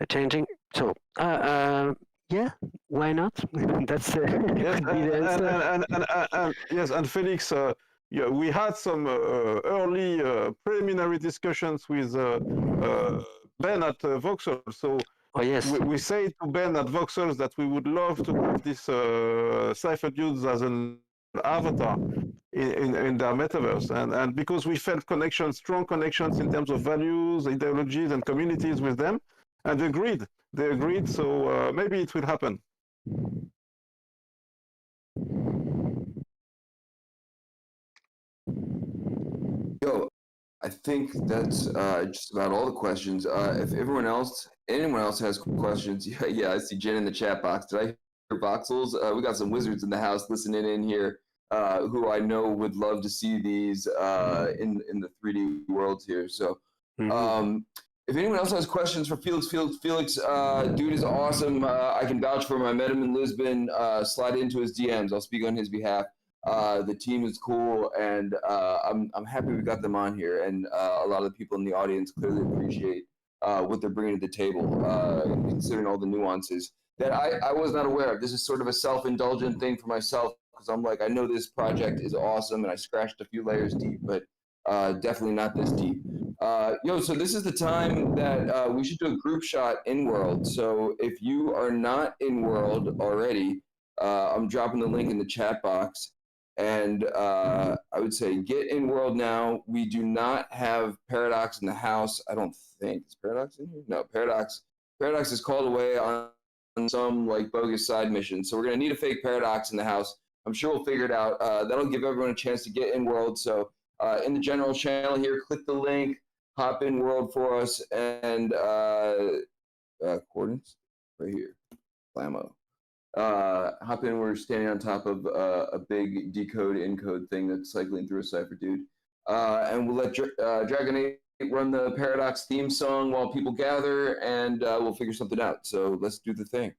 changing. So yeah, why not? That's Yes, could be the answer. and yes, and Felix, yeah, we had some early preliminary discussions with Ben at Voxel. So Oh yes. we say to Ben at Voxels that we would love to have this Cypherdudes as an avatar in their metaverse, and because we felt strong connections in terms of values, ideologies, and communities with them, and they agreed. So maybe it will happen. Yo, I think that's just about all the questions. If anyone else has questions, yeah, I see Jen in the chat box. Did I hear voxels? We got some wizards in the house listening in here, who I know would love to see these in the 3D worlds here. So, if anyone else has questions for Felix, dude is awesome. I can vouch for him. I met him in Lisbon. Slide into his DMs. I'll speak on his behalf. The team is cool, and I'm happy we got them on here. And a lot of the people in the audience clearly appreciate what they're bringing to the table, considering all the nuances that I was not aware of. This is sort of a self-indulgent thing for myself, because I'm like, I know this project is awesome, and I scratched a few layers deep, but definitely not this deep. So this is the time that we should do a group shot in world. So if you are not in world already, I'm dropping the link in the chat box. And I would say get in world now. We do not have Paradox in the house. I don't think. Is Paradox in here? No, Paradox is called away on some like bogus side mission. So we're going to need a fake Paradox in the house. I'm sure we'll figure it out. That'll give everyone a chance to get in world. So in the general channel here, click the link, hop in world for us, and coordinates right here, Flammo. Hop in. We're standing on top of a big decode encode thing that's cycling through a Cypherdude, and we'll let Dragonate run the Paradox theme song while people gather, and we'll figure something out. So let's do the thing.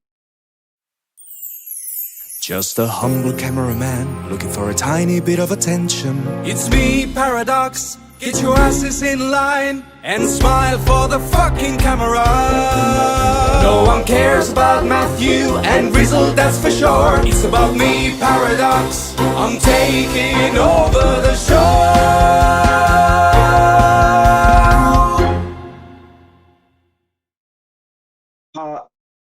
Just a humble cameraman looking for a tiny bit of attention. It's me, Paradox. Get your asses in line and smile for the fucking camera. No one cares about Matthew and Rizzle, that's for sure. It's about me, Paradox. I'm taking over the show.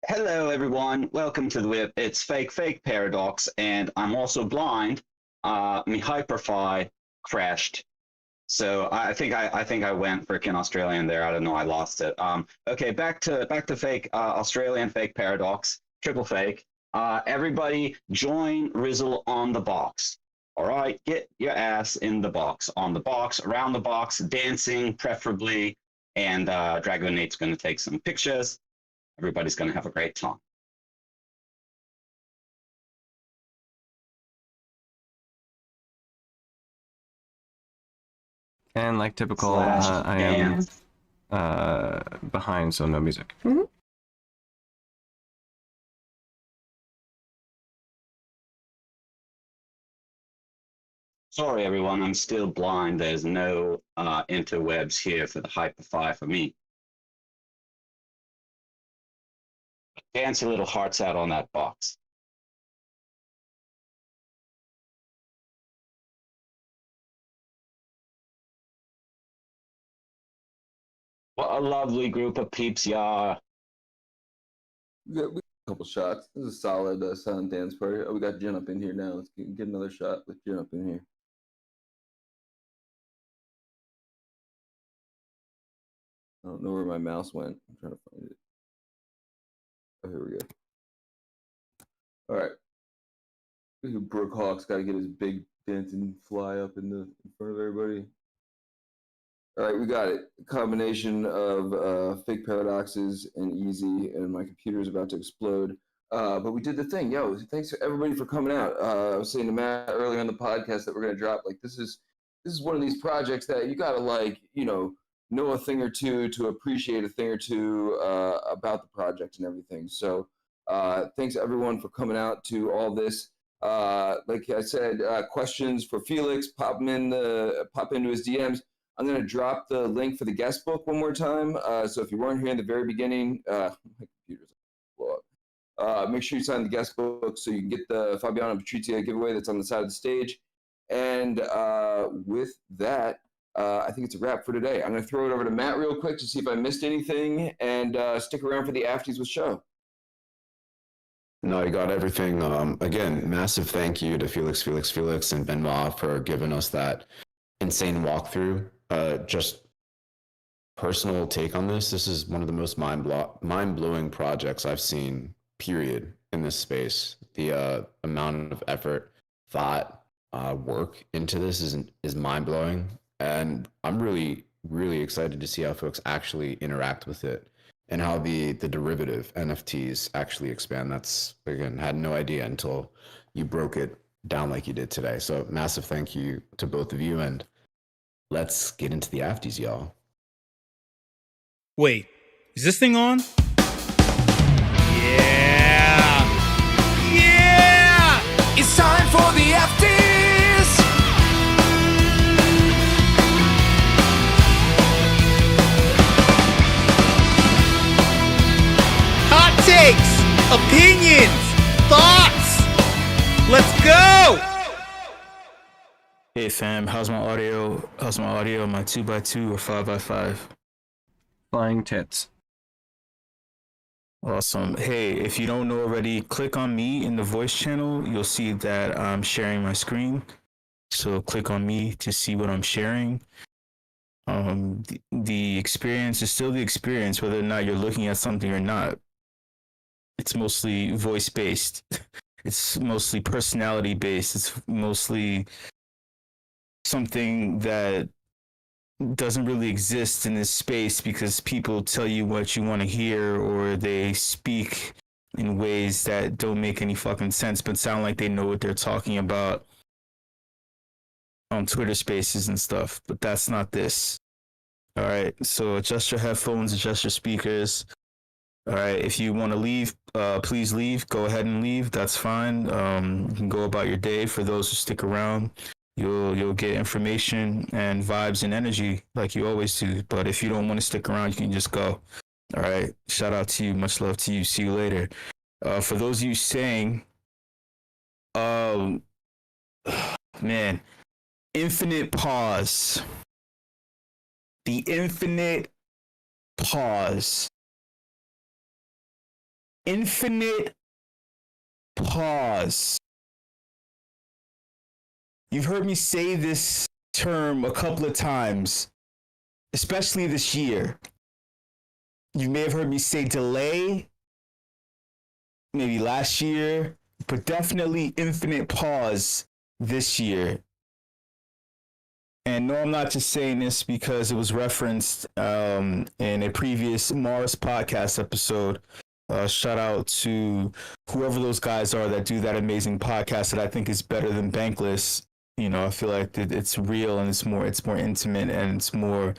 Hello everyone, welcome to the WIP. It's Fake Paradox, and I'm also blind. My Hyperfi crashed, so I think I went freaking Australian there. I don't know, I lost it. Okay, back to fake Australian Fake Paradox, triple fake. Everybody join Rizzle on the box. All right, get your ass in the box, on the box, around the box, dancing preferably, and Dragonate's going to take some pictures. Everybody's going to have a great time. And like typical, I am behind, so no music. Mm-hmm. Sorry, everyone, I'm still blind. There's no interwebs here for the Hyperfi for me. Dance your little hearts out on that box. What a lovely group of peeps y'all. We got a couple shots. This is a solid silent dance party. Oh, we got Jen up in here now. Let's get another shot with Jen up in here. I don't know where my mouse went. I'm trying to find it. Oh, here we go. All right. Brooke Hawk's got to get his big dancing fly up in front of everybody. All right, we got it. A combination of fake paradoxes and easy, and my computer is about to explode. But we did the thing. Yo, thanks to everybody for coming out. I was saying to Matt earlier on the podcast that we're gonna drop. Like, this is one of these projects that you gotta, like, know a thing or two to appreciate a thing or two about the project and everything. So thanks everyone for coming out to all this. Like I said, questions for Felix, pop into his DMs. I'm going to drop the link for the guest book one more time. So if you weren't here in the very beginning, my computer's blow up. Make sure you sign the guest book so you can get the Fabiano Patrizia giveaway that's on the side of the stage. And with that, I think it's a wrap for today. I'm going to throw it over to Matt real quick to see if I missed anything, and stick around for the Afties with show. No, you got everything. Again, massive thank you to Felix, and Benoit for giving us that insane walkthrough. Just personal take on this. This is one of the most mind-blowing projects I've seen, period, in this space. The amount of effort, thought, work into this is mind-blowing. And I'm really, really excited to see how folks actually interact with it and how the derivative NFTs actually expand. That's, again, had no idea until you broke it down like you did today. So massive thank you to both of you, and let's get into the Afties, y'all. Wait, is this thing on? Yeah! Yeah! It's time for the Afties! Hot takes, opinions, thoughts. Let's go! Hey fam, how's my audio? My 2x2 or 5x5? Flying tits. Awesome. Hey, if you don't know already, click on me in the voice channel. You'll see that I'm sharing my screen. So click on me to see what I'm sharing. The experience is still the experience, whether or not you're looking at something or not. It's mostly voice based. It's mostly personality based. It's mostly something that doesn't really exist in this space because people tell you what you want to hear, or they speak in ways that don't make any fucking sense but sound like they know what they're talking about on Twitter Spaces and stuff. But that's not this. All right, so adjust your headphones, adjust your speakers. All right, if you want to leave, please leave. Go ahead and leave. That's fine. You can go about your day. For those who stick around, you'll get information and vibes and energy like you always do. But if you don't want to stick around, you can just go. All right. Shout out to you. Much love to you. See you later. For those of you staying, man, infinite pause. The infinite pause. Infinite pause. You've heard me say this term a couple of times, especially this year. You may have heard me say delay, maybe last year, but definitely infinite pause this year. And no, I'm not just saying this because it was referenced in a previous Mars podcast episode. Shout out to whoever those guys are that do that amazing podcast that I think is better than Bankless. You know, I feel like it's real and it's more intimate and it's more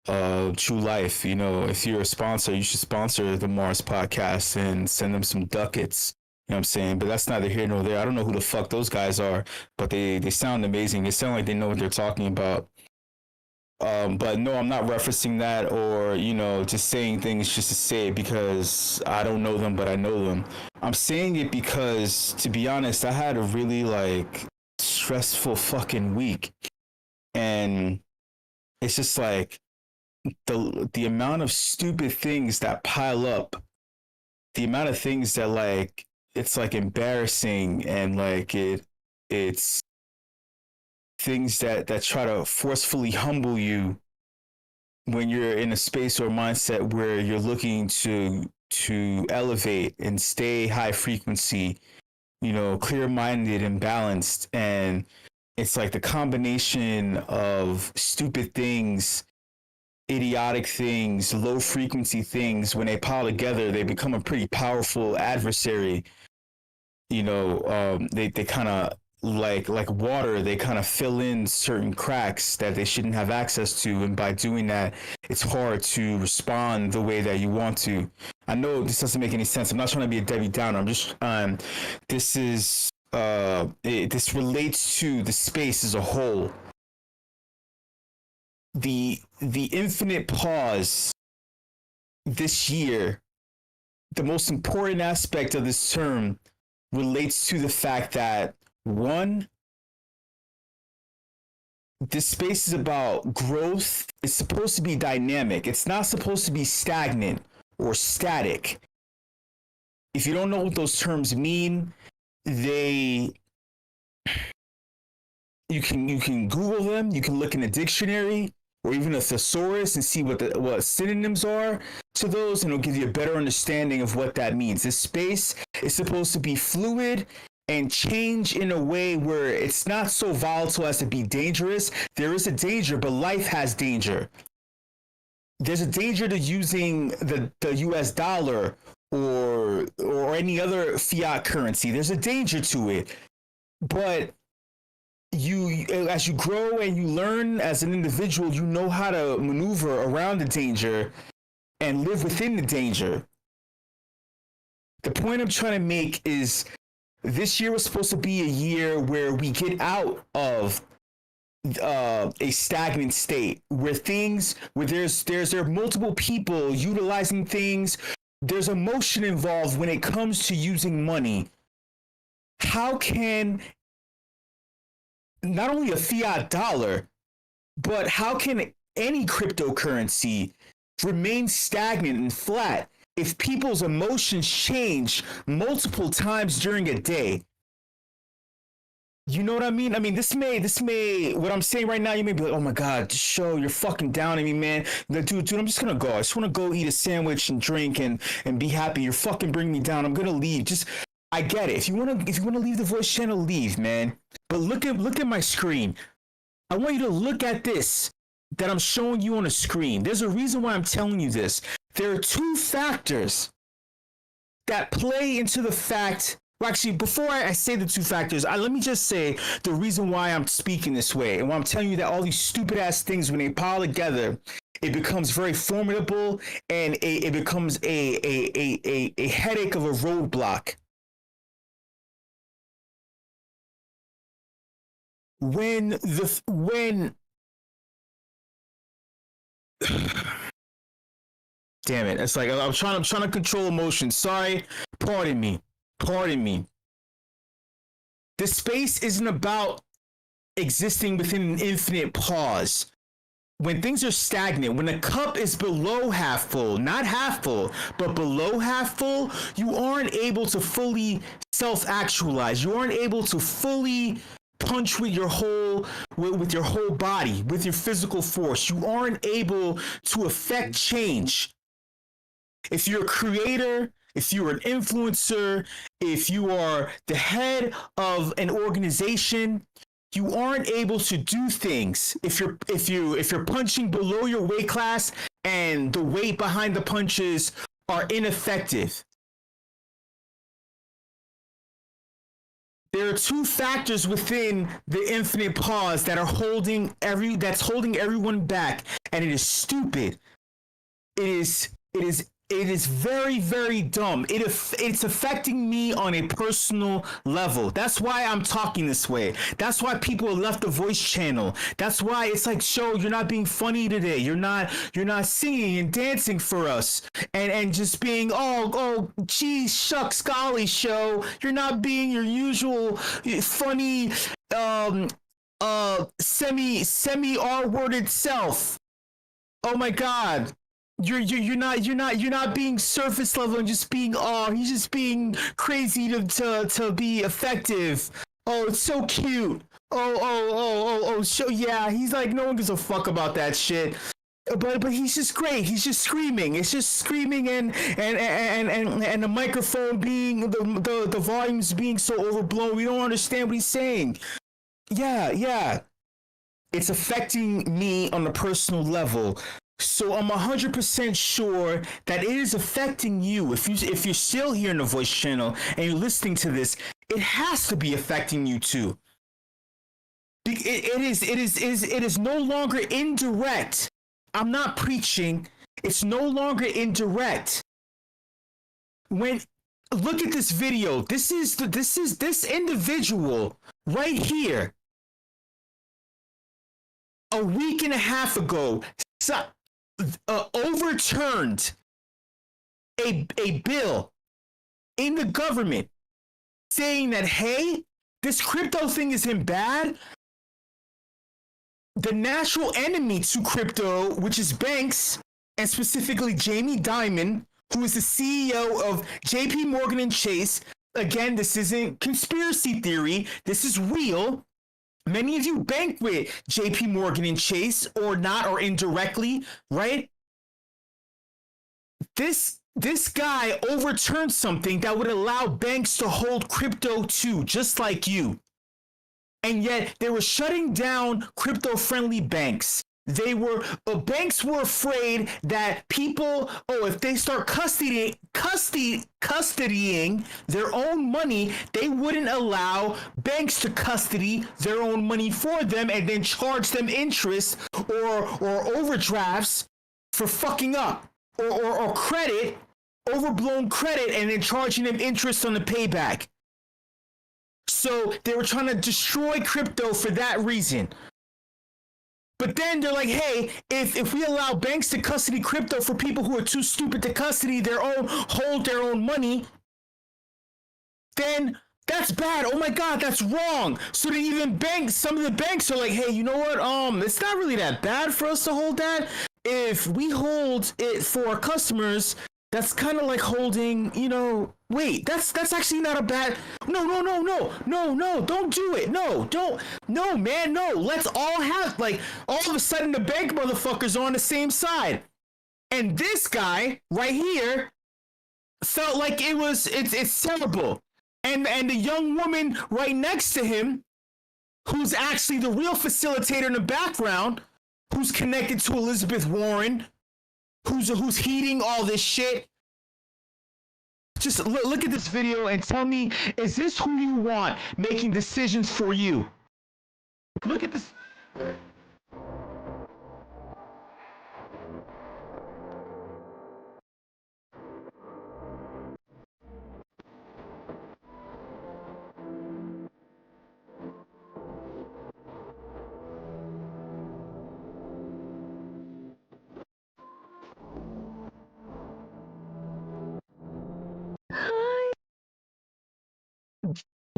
true life. You know, if you're a sponsor, you should sponsor the Mars podcast and send them some ducats. You know what I'm saying? But that's neither here nor there. I don't know who the fuck those guys are, but they sound amazing. They sound like they know what they're talking about. But no, I'm not referencing that or, you know, just saying things just to say it because I don't know them, but I know them. I'm saying it because, to be honest, I had a really, stressful fucking week. And it's just like the amount of stupid things that pile up, the amount of things that, it's, embarrassing and, it's things that try to forcefully humble you when you're in a space or mindset where you're looking to elevate and stay high frequency, you know, clear-minded and balanced. And it's like the combination of stupid things, idiotic things, low frequency things, when they pile together, they become a pretty powerful adversary. You know, they kind of like water, they kind of fill in certain cracks that they shouldn't have access to, and by doing that, it's hard to respond the way that you want to. I know this doesn't make any sense. I'm not trying to be a Debbie Downer. I'm just this relates to the space as a whole. The infinite pause this year, the most important aspect of this term relates to the fact that, one, this space is about growth. It's supposed to be dynamic. It's not supposed to be stagnant or static. If you don't know what those terms mean, you can Google them. You can look in a dictionary or even a thesaurus and see what synonyms are to those, and it'll give you a better understanding of what that means. This space is supposed to be fluid and change in a way where it's not so volatile as to be dangerous. There is a danger, but life has danger. There's a danger to using the US dollar or any other fiat currency. There's a danger to it. But as you grow and you learn as an individual, you know how to maneuver around the danger and live within the danger. The point I'm trying to make is this year was supposed to be a year where we get out of a stagnant state, where there are multiple people utilizing things. There's emotion involved when it comes to using money. How can not only a fiat dollar, but how can any cryptocurrency remain stagnant and flat if people's emotions change multiple times during a day? You know what I mean? I mean, this may, what I'm saying right now, you may be like, oh my God, show, you're fucking down on me, man. Dude, I'm just gonna go. I just wanna go eat a sandwich and drink and be happy. You're fucking bringing me down. I'm gonna leave. Just I get it. If you wanna leave the voice channel, leave, man. But look at my screen. I want you to look at this that I'm showing you on the screen. There's a reason why I'm telling you this. There are two factors that play into the fact. Well, actually, before I say the two factors, let me just say the reason why I'm speaking this way and why I'm telling you that all these stupid ass things, when they pile together, it becomes very formidable and it becomes a headache of a roadblock. When damn it, it's like I'm trying to control emotions. Sorry, pardon me. This space isn't about existing within an infinite pause. When things are stagnant, when the cup is below half full, not half full, but below half full, you aren't able to fully self-actualize. You aren't able to fully punch with your whole body, with your physical force. You aren't able to affect change. If you're a creator, if you're an influencer, if you are the head of an organization, you aren't able to do things if you're punching below your weight class and the weight behind the punches are ineffective. There are two factors within the infinite pause that are holding everyone back, and it is stupid. It is very, very dumb. It's affecting me on a personal level. That's why I'm talking this way. That's why people left the voice channel. That's why it's like, show, you're not being funny today. You're not singing and dancing for us and just being, oh, geez, shucks, golly, show. You're not being your usual funny, semi R-worded self. Oh my God. You're not being surface level and just being he's just being crazy to be effective. Oh, it's so cute. Oh, so yeah, he's like, no one gives a fuck about that shit. But he's just great. He's just screaming. It's just screaming and the microphone being the volumes being so overblown. We don't understand what he's saying. Yeah. It's affecting me on a personal level. So I'm 100% sure that it is affecting you. If you're still here in the voice channel and you're listening to this, it has to be affecting you too. It is no longer indirect. I'm not preaching. It's no longer indirect. Look at this video. This individual right here. A week and a half ago, overturned a bill in the government saying that, hey, this crypto thing isn't bad. The natural enemy to crypto, which is banks, and specifically Jamie Dimon, who is the CEO of JP Morgan and Chase. Again, this isn't conspiracy theory. This is real. Many of you bank with JP Morgan and Chase, or not, or indirectly, right? This guy overturned something that would allow banks to hold crypto too, just like you. And yet they were shutting down crypto-friendly banks. Banks were afraid that people, if they start custodying their own money, they wouldn't allow banks to custody their own money for them and then charge them interest or overdrafts for fucking up or credit, overblown credit, and then charging them interest on the payback. So they were trying to destroy crypto for that reason. But then they're like, hey, if we allow banks to custody crypto for people who are too stupid to custody hold their own money, then that's bad. Oh my God, that's wrong. So they some of the banks are like, hey, you know what? It's not really that bad for us to hold that. If we hold it for our customers, that's kind of like holding, wait, that's actually not a bad, no, don't do it. No, man, no, let's all have, all of a sudden the bank motherfuckers are on the same side. And this guy right here felt like it's terrible. and the young woman right next to him, who's actually the real facilitator in the background, who's connected to Elizabeth Warren, who's heating all this shit. Just look at this video and tell me, is this who you want making decisions for you? Look at this.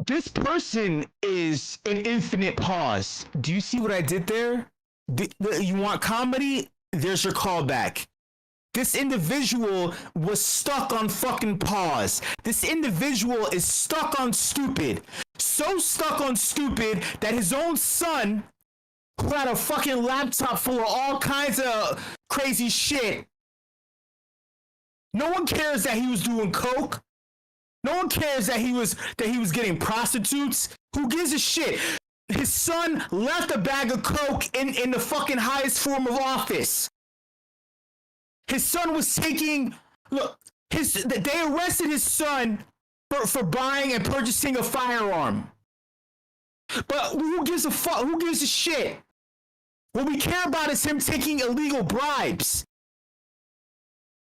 This person is an infinite pause. Do you see what I did there? You want comedy? There's your callback. This individual was stuck on fucking pause. This individual is stuck on stupid. So stuck on stupid that his own son, who had a fucking laptop full of all kinds of crazy shit, no one cares that he was doing coke. No one cares that he was getting prostitutes. Who gives a shit? His son left a bag of coke in the fucking highest form of office. His son was taking, look, they arrested his son for buying and purchasing a firearm. But who gives a fuck? Who gives a shit? What we care about is him taking illegal bribes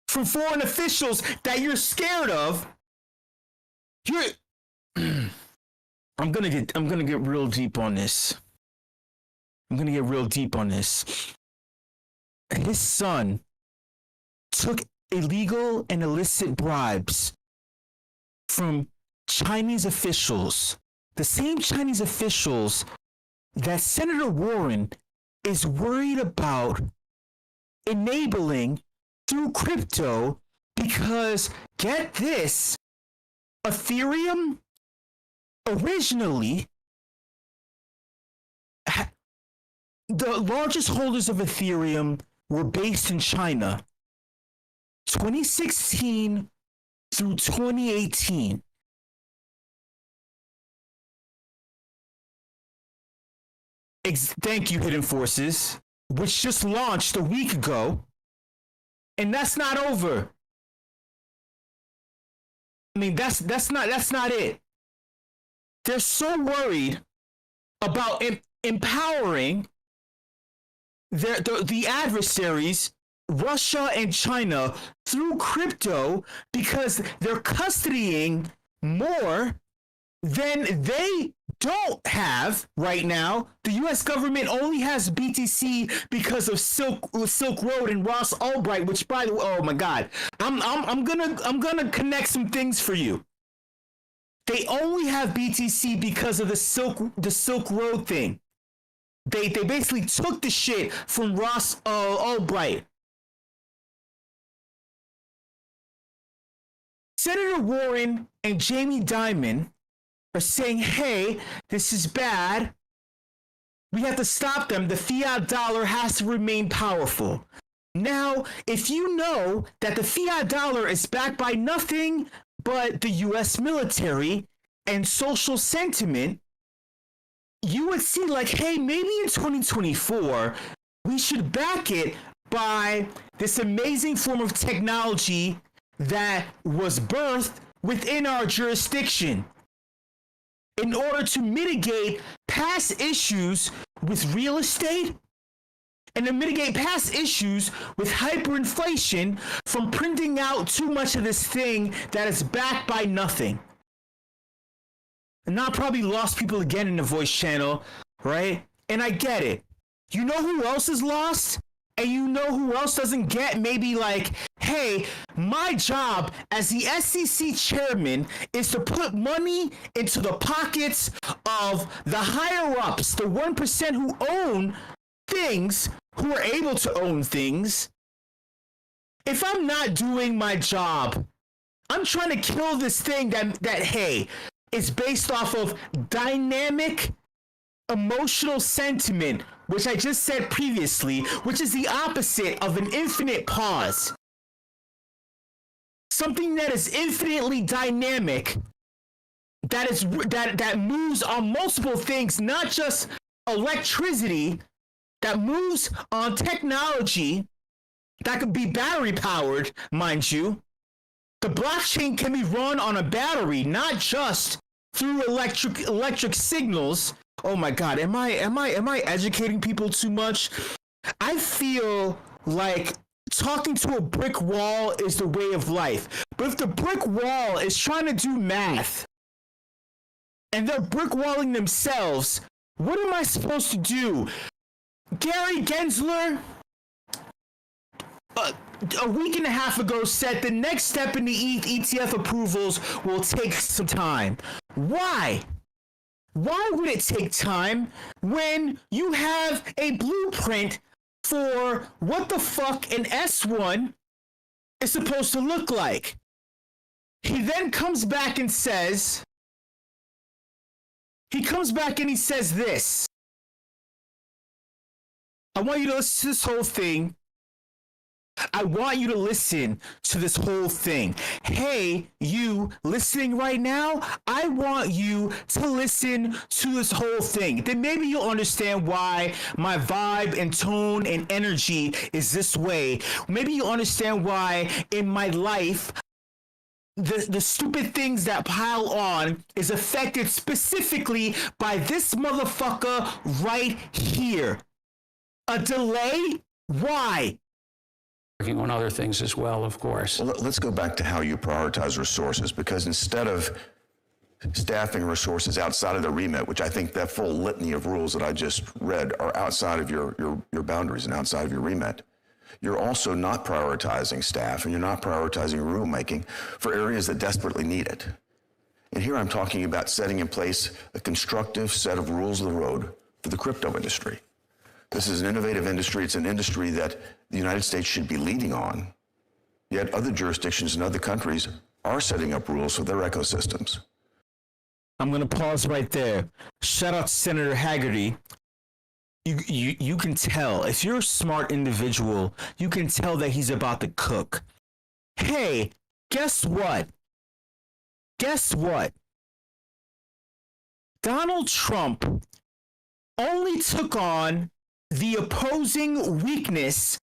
from foreign officials that you're scared of. I'm gonna get real deep on this. His son took illegal and illicit bribes from Chinese officials, the same Chinese officials that Senator Warren is worried about enabling through crypto, because get this, Ethereum originally, the largest holders of Ethereum were based in China. 2016 through 2018. Thank you, Hidden Forces, which just launched a week ago. And that's not over. I mean, that's not it. They're so worried about empowering the adversaries, Russia and China, through crypto, because they're custodying more than they don't have right now. The U.S. government only has BTC because of Silk Road and Ross Ulbright, which, by the way, oh my God, I'm gonna connect some things for you. They only have BTC because of the Silk Road thing. They basically took the shit from Ross Ulbright. Senator Warren and Jamie Dimon are saying, hey, this is bad. We have to stop them. The fiat dollar has to remain powerful. Now, if you know that the fiat dollar is backed by nothing but the US military and social sentiment, you would see like, hey, maybe in 2024, we should back it by this amazing form of technology that was birthed within our jurisdiction, in order to mitigate past issues with real estate and to mitigate past issues with hyperinflation from printing out too much of this thing that is backed by nothing. And now probably lost people again in the voice channel, right? And I get it. You know who else is lost? And you know who else doesn't get? Maybe like, hey, my job as the SEC chairman is to put money into the pockets of the higher ups, the 1% who own things, who are able to own things. If I'm not doing my job, I'm trying to kill this thing that hey, is based off of dynamic emotional sentiment, which I just said previously, which is the opposite of an infinite pause. Something that is infinitely dynamic that moves on multiple things, not just electricity, that moves on technology that could be battery powered, mind you. The blockchain can be run on a battery, not just through electric signals. Oh my God, am I educating people too much? I feel like talking to a brick wall is the way of life. But if the brick wall is trying to do math and they're brick walling themselves, what am I supposed to do? Gary Gensler, a week and a half ago, said the next step in the ETF approvals will take some time. Why? Why would it take time when you have a blueprint for what the fuck an S1 is supposed to look like? He then comes back and says, this. I want you to listen to this whole thing. Hey, you listening right now, I want you to listen to this whole thing. Then maybe you'll understand why my vibe and tone and energy is this way. Maybe you'll understand why in my life, the stupid things that pile on is affected specifically by this motherfucker right here. A delay? Why? Working on other things as well, of course. Well, let's go back to how you prioritize resources, because instead of staffing resources outside of the remit, which I think that full litany of rules that I just read are outside of your boundaries and outside of your remit, you're also not prioritizing staff and you're not prioritizing rulemaking for areas that desperately need it. And here I'm talking about setting in place a constructive set of rules of the road for the crypto industry. This is an innovative industry. It's an industry that the United States should be leading on. Yet other jurisdictions in other countries are setting up rules for their ecosystems. I'm going to pause right there. Shout out to Senator Haggerty. You can tell, if you're a smart individual, you can tell that he's about to cook. Hey, guess what? Donald Trump only took on the opposing weakness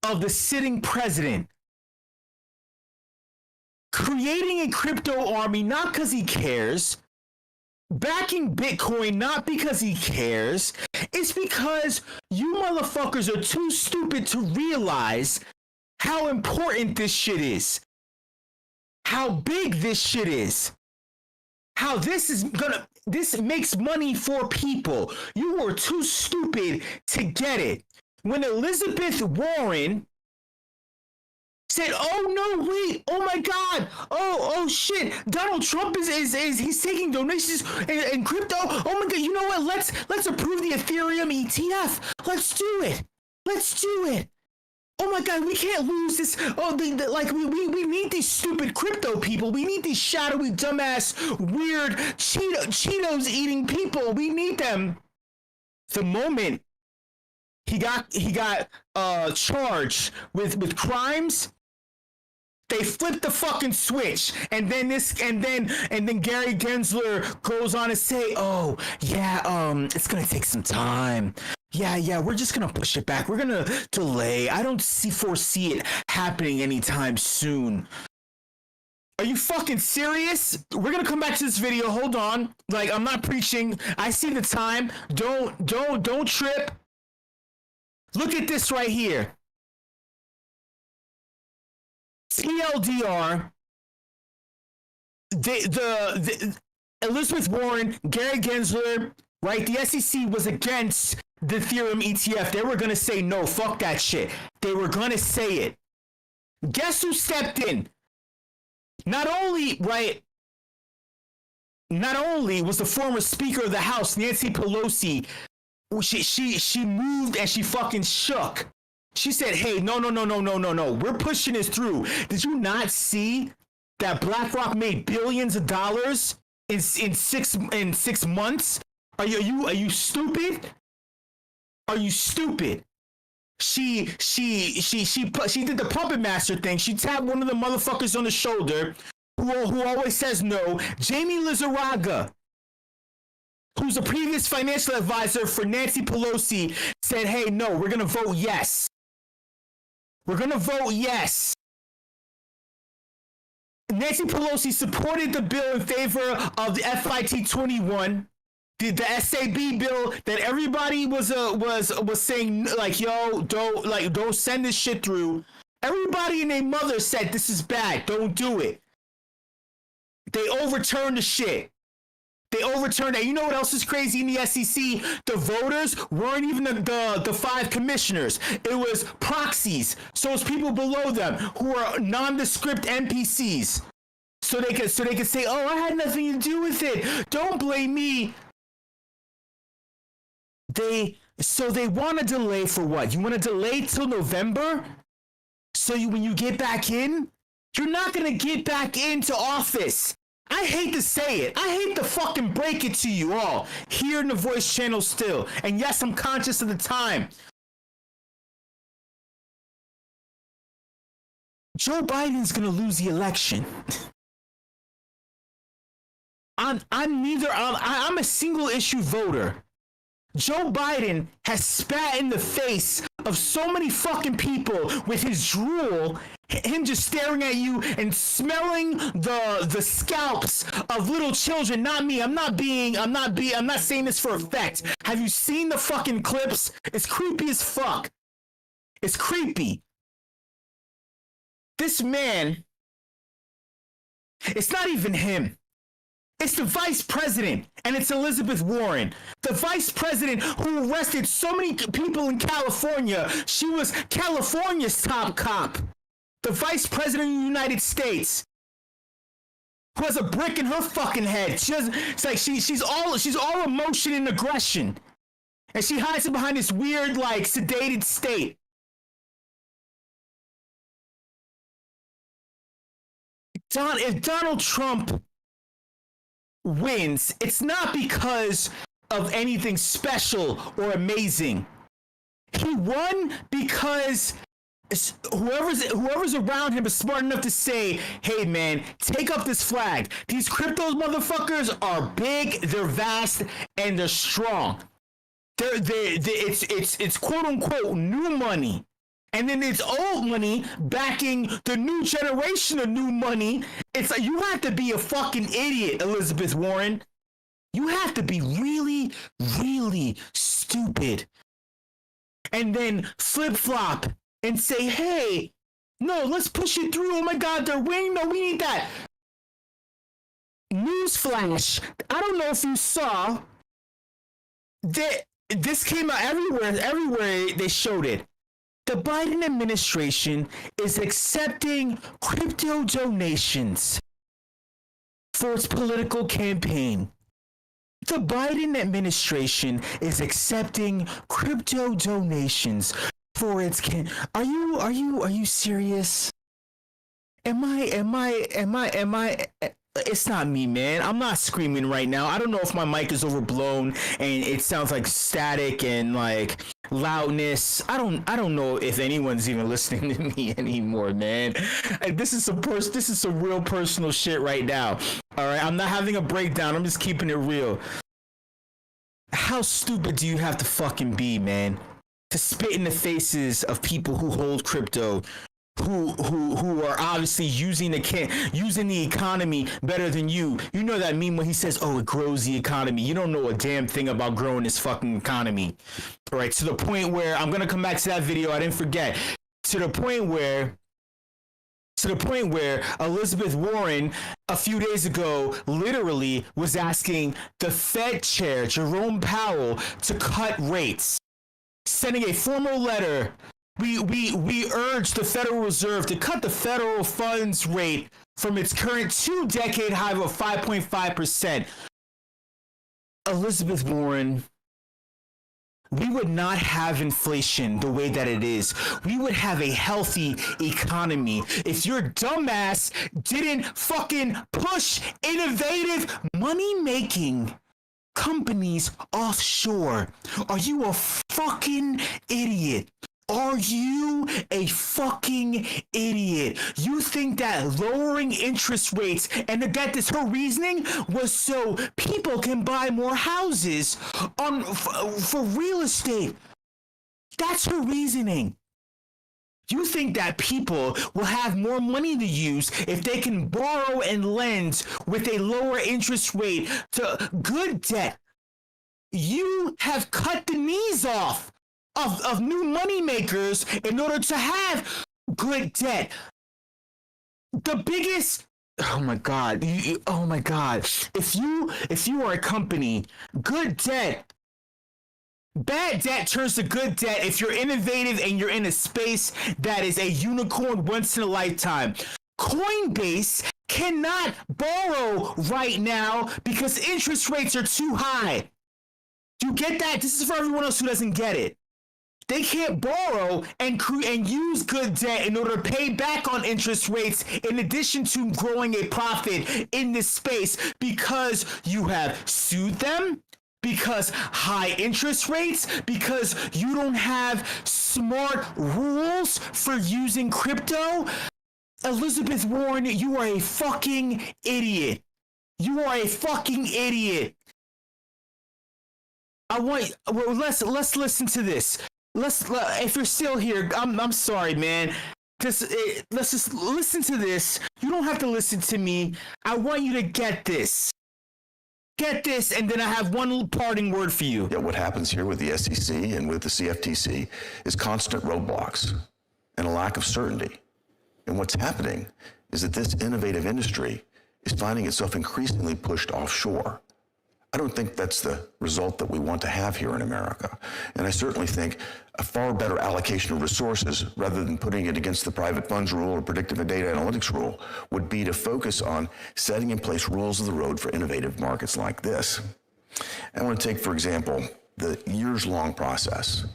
of the sitting president, creating a crypto army not because he cares, backing Bitcoin not because he cares. It's because you motherfuckers are too stupid to realize how important this shit is, how big this shit is, how this makes money for people. You were too stupid to get it. When Elizabeth Warren said, "Oh no, wait! Oh my God! Oh shit! Donald Trump is he's taking donations in crypto. Oh my God! You know what? Let's approve the Ethereum ETF. Let's do it. Oh my God! We can't lose this. Oh, we need these stupid crypto people. We need these shadowy, dumbass, weird Cheetos eating people. We need them." The moment he got charged with crimes, they flipped the fucking switch, and then Gary Gensler goes on to say, "Oh yeah, it's gonna take some time. Yeah, we're just gonna push it back. We're gonna delay. I don't foresee it happening anytime soon." Are you fucking serious? We're gonna come back to this video. Hold on. Like, I'm not preaching. I see the time. Don't trip. Look at this right here. TLDR. The Elizabeth Warren, Gary Gensler, right? The SEC was against the Ethereum ETF. They were gonna say no, fuck that shit. They were gonna say it. Guess who stepped in? Not only was the former Speaker of the House, Nancy Pelosi, she moved and she fucking shook. She said, "Hey, no. We're pushing this through." Did you not see that BlackRock made billions of dollars in 6 months? Are you stupid? Are you stupid? She did the puppet master thing. She tapped one of the motherfuckers on the shoulder. who always says no, Jamie Lizarraga, who's a previous financial advisor for Nancy Pelosi, said, hey, no, we're going to vote yes. We're going to vote yes. Nancy Pelosi supported the bill in favor of the FIT 21, the SAB bill that everybody was saying, like, yo, don't send this shit through. Everybody and their mother said this is bad, don't do it. They overturned the shit. They overturned that. You know what else is crazy in the SEC? The voters weren't even the 5 commissioners. It was proxies. So it's people below them who are nondescript NPCs. So they could say, oh, I had nothing to do with it. Don't blame me. They want to delay for what? You want to delay till November? So when you get back in, you're not going to get back into office. I hate to say it. I hate to fucking break it to you all here in the voice channel still. And yes, I'm conscious of the time. Joe Biden's going to lose the election. I'm a single issue voter. Joe Biden has spat in the face of so many fucking people with his drool, him just staring at you and smelling the scalps of little children. Not me. I'm not saying this for effect. Have you seen the fucking clips? It's creepy as fuck. It's creepy. This man, it's not even him. It's the vice president, and it's Elizabeth Warren. The vice president who arrested so many people in California. She was California's top cop. The vice president of the United States, who has a brick in her fucking head. It's like she's all emotion and aggression. And she hides it behind this weird, like, sedated state. If Donald Trump wins, it's not because of anything special or amazing. He won because whoever's around him is smart enough to say, hey man, take up this flag. These crypto motherfuckers are big, they're vast, and they're strong. It's quote unquote new money. And then it's old money backing the new generation of new money. It's like, you have to be a fucking idiot, Elizabeth Warren. You have to be really, really stupid. And then flip-flop and say, hey, no, let's push it through. Oh my God, they're winning. No, we need that. Newsflash. I don't know if you saw that this came out everywhere they showed it. The Biden administration is accepting crypto donations for its political campaign. The Biden administration is accepting crypto donations for its Are you serious? Am I It's not me, man. I'm not screaming right now. I don't know if my mic is overblown and it sounds like static and like loudness. I don't know if anyone's even listening to me anymore, man. This is some real personal shit right now. All right, I'm not having a breakdown. I'm just keeping it real. How stupid do you have to fucking be, man, to spit in the faces of people who hold crypto, who are obviously using the economy better than you? You know that meme when he says, oh, it grows the economy. You don't know a damn thing about growing this fucking economy. All right, to the point where, I'm going to come back to that video, I didn't forget, to the point where Elizabeth Warren a few days ago literally was asking the Fed chair, Jerome Powell, to cut rates, sending a formal letter. We urge the Federal Reserve to cut the federal funds rate from its current 2-decade high of 5.5%. Elizabeth Warren, we would not have inflation the way that it is. We would have a healthy economy if your dumbass didn't fucking push innovative money-making companies offshore. Are you a fucking idiot? Are you a fucking idiot. You think that lowering interest rates, and to get this, her reasoning was so people can buy more houses for real estate. That's her reasoning. You think that people will have more money to use if they can borrow and lend with a lower interest rate to good debt. You have cut the knees off of new money makers in order to have good debt. The biggest, oh my God, oh my God. If you are a company, good debt, bad debt turns to good debt if you're innovative and you're in a space that is a unicorn once in a lifetime. Coinbase cannot borrow right now because interest rates are too high. Do you get that? This is for everyone else who doesn't get it. They can't borrow and use good debt in order to pay back on interest rates in addition to growing a profit in this space because you have sued them, because high interest rates, because you don't have smart rules for using crypto. Elizabeth Warren, you are a fucking idiot. You are a fucking idiot. Let's listen to this. If you're still here, I'm sorry, man. Let's just listen to this. You don't have to listen to me. I want you to get this. Get this, and then I have one parting word for you. Yeah, what happens here with the SEC and with the CFTC is constant roadblocks and a lack of certainty. And what's happening is that this innovative industry is finding itself increasingly pushed offshore. I don't think that's the result that we want to have here in America. And I certainly think a far better allocation of resources, rather than putting it against the private funds rule or predictive and data analytics rule, would be to focus on setting in place rules of the road for innovative markets like this. I want to take, for example, the years-long process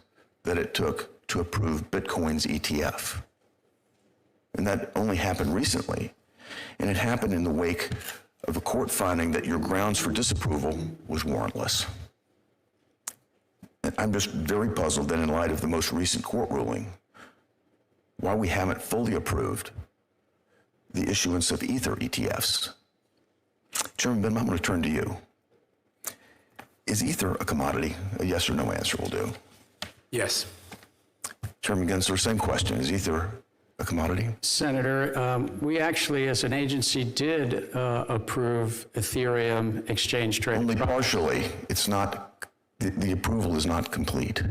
that it took to approve Bitcoin's ETF. And that only happened recently. And it happened in the wake of a court finding that your grounds for disapproval was warrantless. And I'm just very puzzled that in light of the most recent court ruling, why we haven't fully approved the issuance of Ether ETFs. Chairman Benoit, I'm going to turn to you. Is Ether a commodity? A yes or no answer will do. Yes. Chairman Gensler, same question. Is Ether a commodity? Senator, we actually, as an agency, did approve Ethereum exchange trade. Only partially. It's not, the approval is not complete.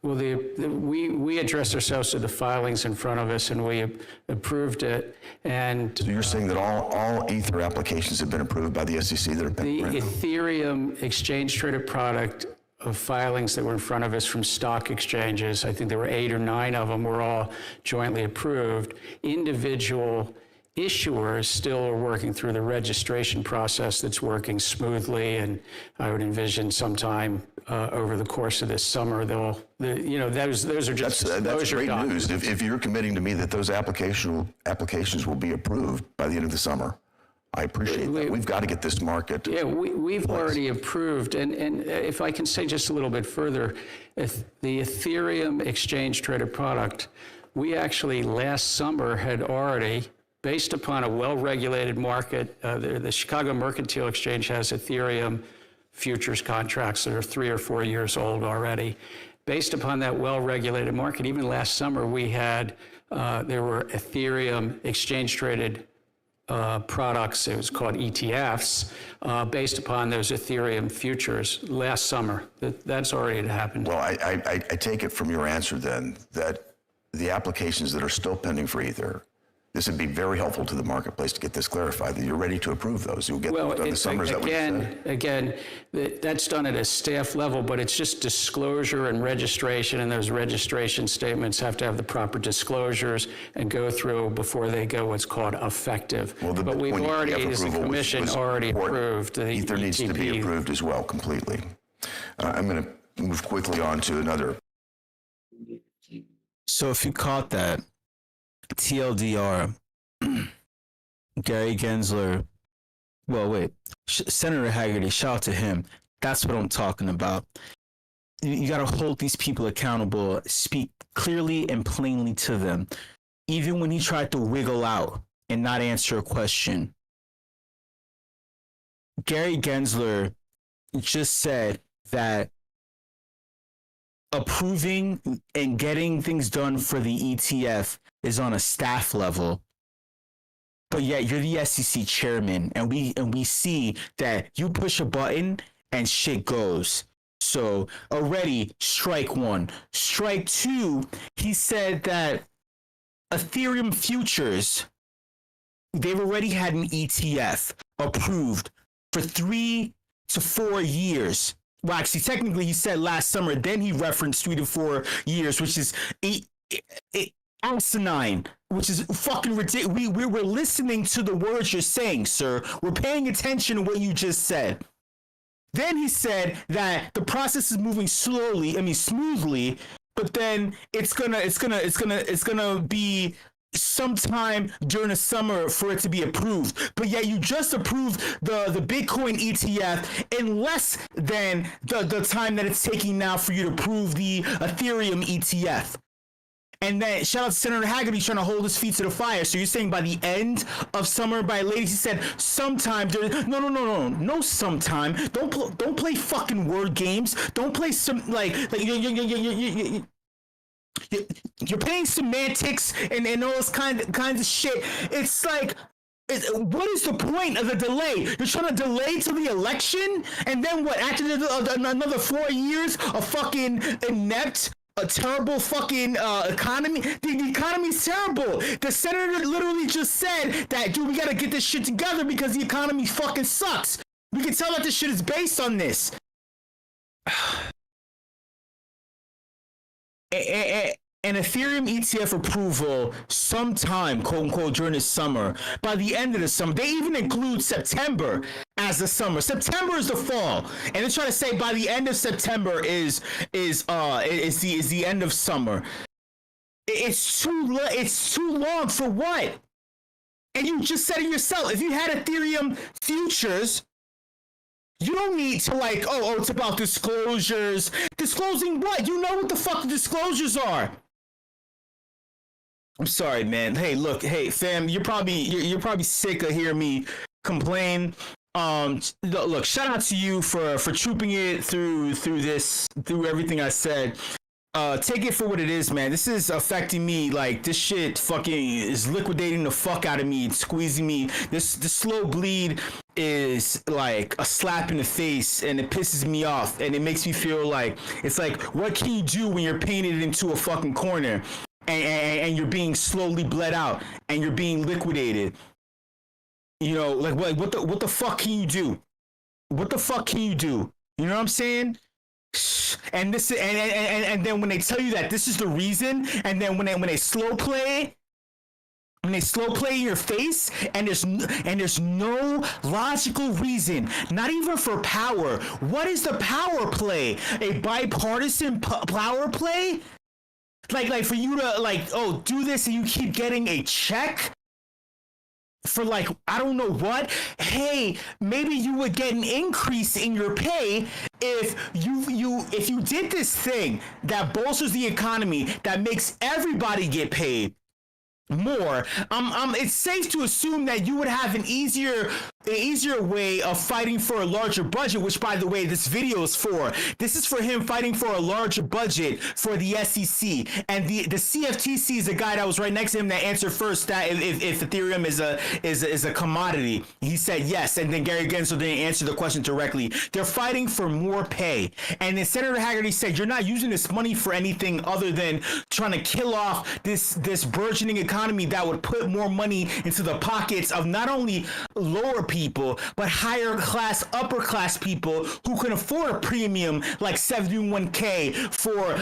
Well, we addressed ourselves to the filings in front of us, and we approved it. And so you're saying that all Ether applications have been approved by the SEC that have been the Ethereum exchange traded product of filings that were in front of us from stock exchanges, I think there were 8 or 9 of them, were all jointly approved. Individual issuers still are working through the registration process that's working smoothly, and I would envision sometime over the course of this summer, those are just that's great news. If you're committing to me that those applications will be approved by the end of the summer, I appreciate that. We've got to get this market. Yeah, we've already approved, and if I can say just a little bit further, if the Ethereum exchange traded product, we actually last summer had already, based upon a well-regulated market, the Chicago Mercantile Exchange has Ethereum futures contracts that are 3 or 4 years old already. Based upon that well-regulated market, even last summer we had, there were Ethereum exchange-traded products, it was called ETFs, based upon those Ethereum futures last summer. That's already happened. Well, I take it from your answer then that the applications that are still pending for Ether, this would be very helpful to the marketplace to get this clarified, that you're ready to approve those. You'll get those done this summer. Again, that's done at a staff level, but it's just disclosure and registration, and those registration statements have to have the proper disclosures and go through before they go what's called effective. Well, but we've already, as a commission, already approved the Ether needs to be approved as well, completely. I'm going to move quickly on to another. So if you caught that, TLDR, Gary Gensler, well, wait, Senator Haggerty, shout out to him. That's what I'm talking about. you got to hold these people accountable, speak clearly and plainly to them. Even when he tried to wiggle out and not answer a question, Gary Gensler just said that approving and getting things done for the ETF is on a staff level. But yet you're the SEC chairman, and we see that you push a button and shit goes. So already strike one. Strike two, he said that Ethereum futures, they've already had an ETF approved for 3 to 4 years. Well, actually, technically, he said last summer. Then he referenced 3 to 4 years, which is asinine, which is fucking ridiculous. We're listening to the words you're saying, sir. We're paying attention to what you just said. Then he said that the process is moving smoothly, but then it's gonna be sometime during the summer for it to be approved. But yet you just approved the Bitcoin ETF in less than the time that it's taking now for you to approve the Ethereum ETF. And then shout out to Senator Haggerty trying to hold his feet to the fire. So you're saying by the end of summer, by ladies, he said sometime during. No, sometime. Don't play fucking word games. Don't play some you're playing semantics and all this kinds of shit. It's like, what is the point of the delay? You're trying to delay till the election, and then what? After another 4 years of fucking inept, a terrible fucking economy. The economy's terrible. The senator literally just said that, dude, we gotta get this shit together because the economy fucking sucks. We can tell that this shit is based on this. An Ethereum ETF approval sometime, quote unquote, during the summer. By the end of the summer, they even include September as the summer. September is the fall, and they're trying to say by the end of September is the end of summer. It's too long for what? And you just said it yourself. If you had Ethereum futures, you don't need to it's about disclosures. Disclosing what? You know what the fuck the disclosures are. I'm sorry, man. Hey, look, fam, you're probably sick of hearing me complain. Look, shout out to you for trooping it through everything I said. Take it for what it is, man. This is affecting me. Like, this shit fucking is liquidating the fuck out of me. It's squeezing me. This slow bleed is like a slap in the face, and it pisses me off, and it makes me feel like, it's like, what can you do when you're painted into a fucking corner and you're being slowly bled out and you're being liquidated? You know, like what the fuck can you do? What the fuck can you do? You know what I'm saying? And this and then when they tell you that this is the reason, and then when they slow play in your face, and there's no logical reason, not even for power. What is the power play? A bipartisan power play? Like for you to do this and you keep getting a check for I don't know what. Hey, maybe you would get an increase in your pay if you did this thing that bolsters the economy, that makes everybody get paid more. It's safe to assume that you would have an easier way of fighting for a larger budget, which, by the way, this video is for. This is for him fighting for a larger budget for the SEC, and the CFTC is the guy that was right next to him that answered first that if Ethereum is a commodity. He said yes, and then Gary Gensler didn't answer the question directly. They're fighting for more pay, and then Senator Haggerty said, you're not using this money for anything other than trying to kill off this burgeoning economy that would put more money into the pockets of not only lower people, but higher class, upper class people who can afford a premium like 71K for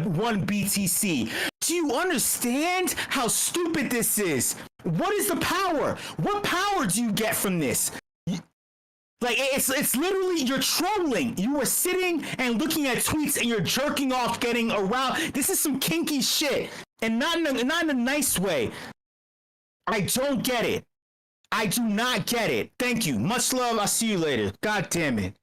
one BTC. Do you understand how stupid this is? What is the power? What power do you get from this? It's literally, you're trolling. You were sitting and looking at tweets and you're jerking off, getting around. This is some kinky shit, and not in a nice way. I don't get it. I do not get it. Thank you. Much love. I'll see you later. God damn it.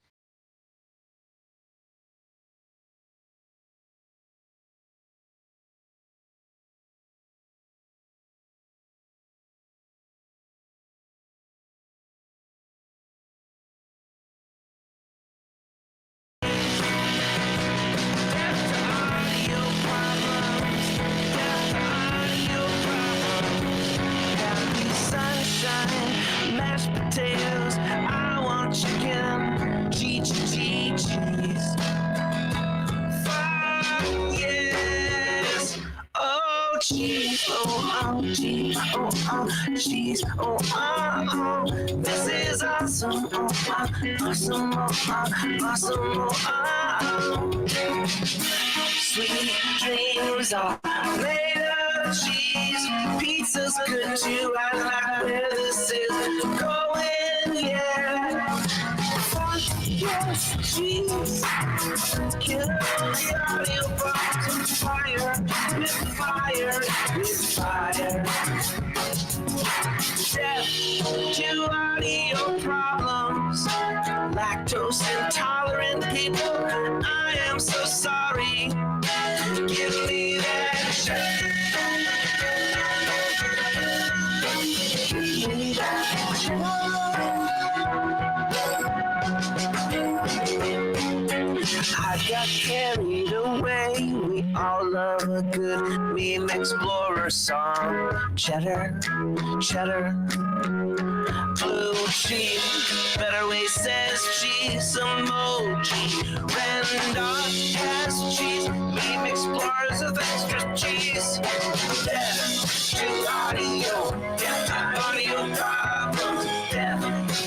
cheese, cheese, cheese, this is awesome, awesome, awesome, sweet dreams are made of cheese, pizza's good too, I like where this is going, yeah. Yes, cheese, kill the audio box with fire, with fire, with fire. Death to audio problems, lactose intolerant people, I am so sorry. Give me that shit. Give me that shit. I got carried away. We all love a good meme explorer song. Cheddar, cheddar, blue cheese. Better way says cheese emoji. Randolph has cheese. Meme explorers with extra cheese. Death to audio. Death to audio problems. Death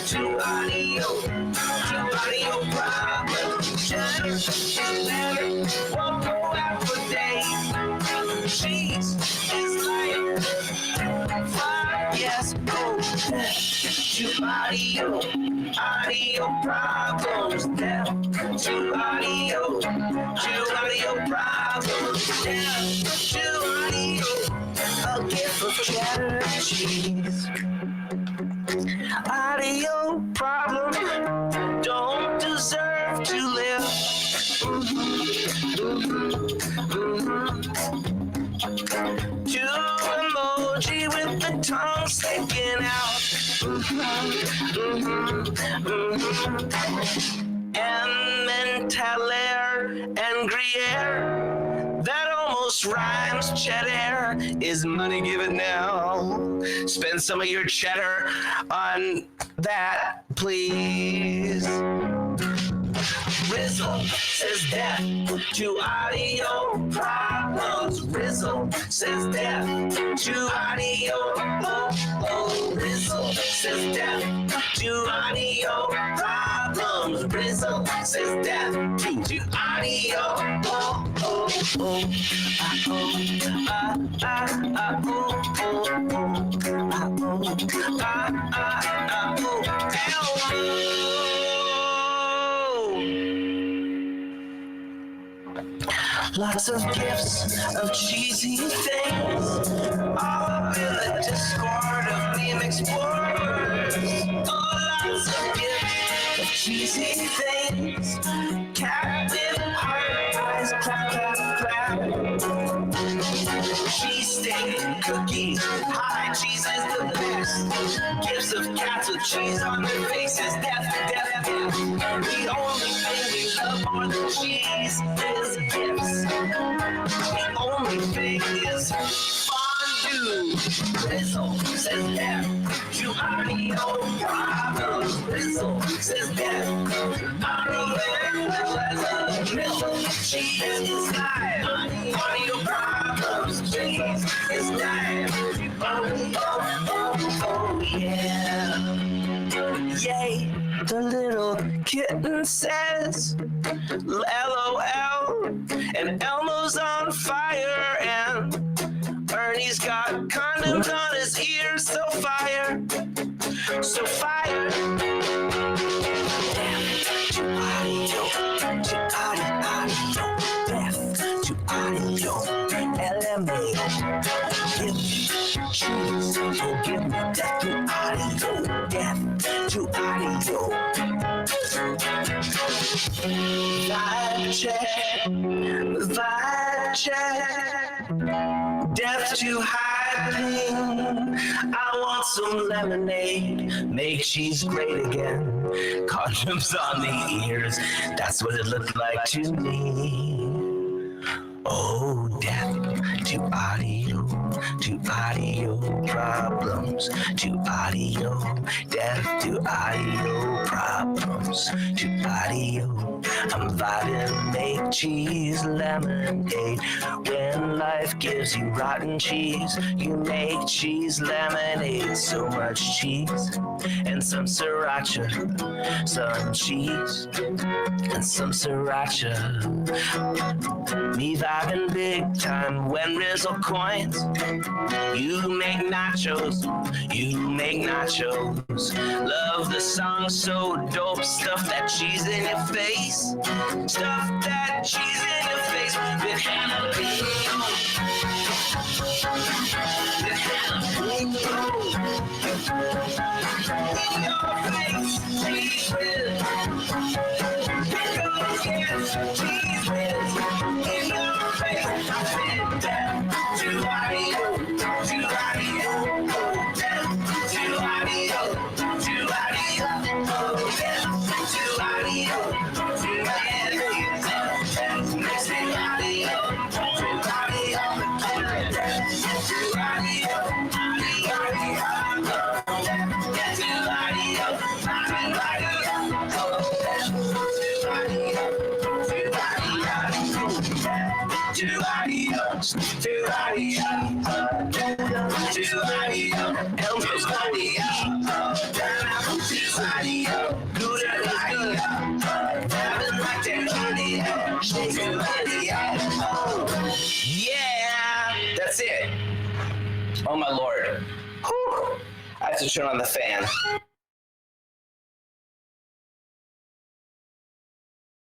to audio. To audio problems. Cheddar, cheddar, won't go out for days. Cheese is like fire, yes, go to audio, audio problems, down to audio problems, down to audio, a gift of cheddar cheese. Audio problem don't deserve to live. To emoji with the tongue sticking out. Emmentaler and Gruyere. That almost rhymes. Cheddar is money given now. Spend some of your cheddar on that, please. Rizzle says death to audio problems. Rizzle says death to audio. Oh, Rizzle says death to audio problems. Rizzle says death to audio. Oh, oh, oh, ah, oh, ah, oh, oh, oh, ah, oh, Elmo. Lots of gifts of cheesy things, all up in the Discord of meme explorers. Oh, lots of gifts of cheesy things. Cat with heart eyes, clap, clap, clap. Cheese steak cookies, high cheese is the best. Gifts of cats with cheese on their faces, death, death, death. The only thing we love more than cheese is gifts. The only thing is fondue. Rizzle says death to audio problems. Rizzle says death. Audio as a milk. Cheese is live. Audio problems. Cheese is live. Oh, oh, oh, oh, yeah. Yay. The little kitten says LOL, and Elmo's on fire, and Ernie's got condoms on his ears, so fire, so fire. To audio, to audio, death to audio, LMA, give me cheese, oh give me death to audio, death to audio. Vibe check, death to high ping. I want some lemonade, make cheese great again. Condoms on the ears, that's what it looked like to me. Oh, death to audio problems, to audio, death to audio problems. problems to audio. I'm vibing, make cheese, lemonade. When life gives you rotten cheese, you make cheese lemonade. So much cheese and some sriracha, some cheese and some sriracha. Me vibing big time when Rizzle coins. You make nachos, you make nachos. Love the song so dope, stuff that cheese in your face. Stuff that cheese in your face with jalapeno. With jalapeno. In your face, cheese whiz. Yes, cheese whiz. In your face, I said down to audio, to audio, down to audio, to audio, down to audio, to audio, next to audio, to audio, to audio, yeah, that's it. Oh my lord. Whew. I have to turn on the fan.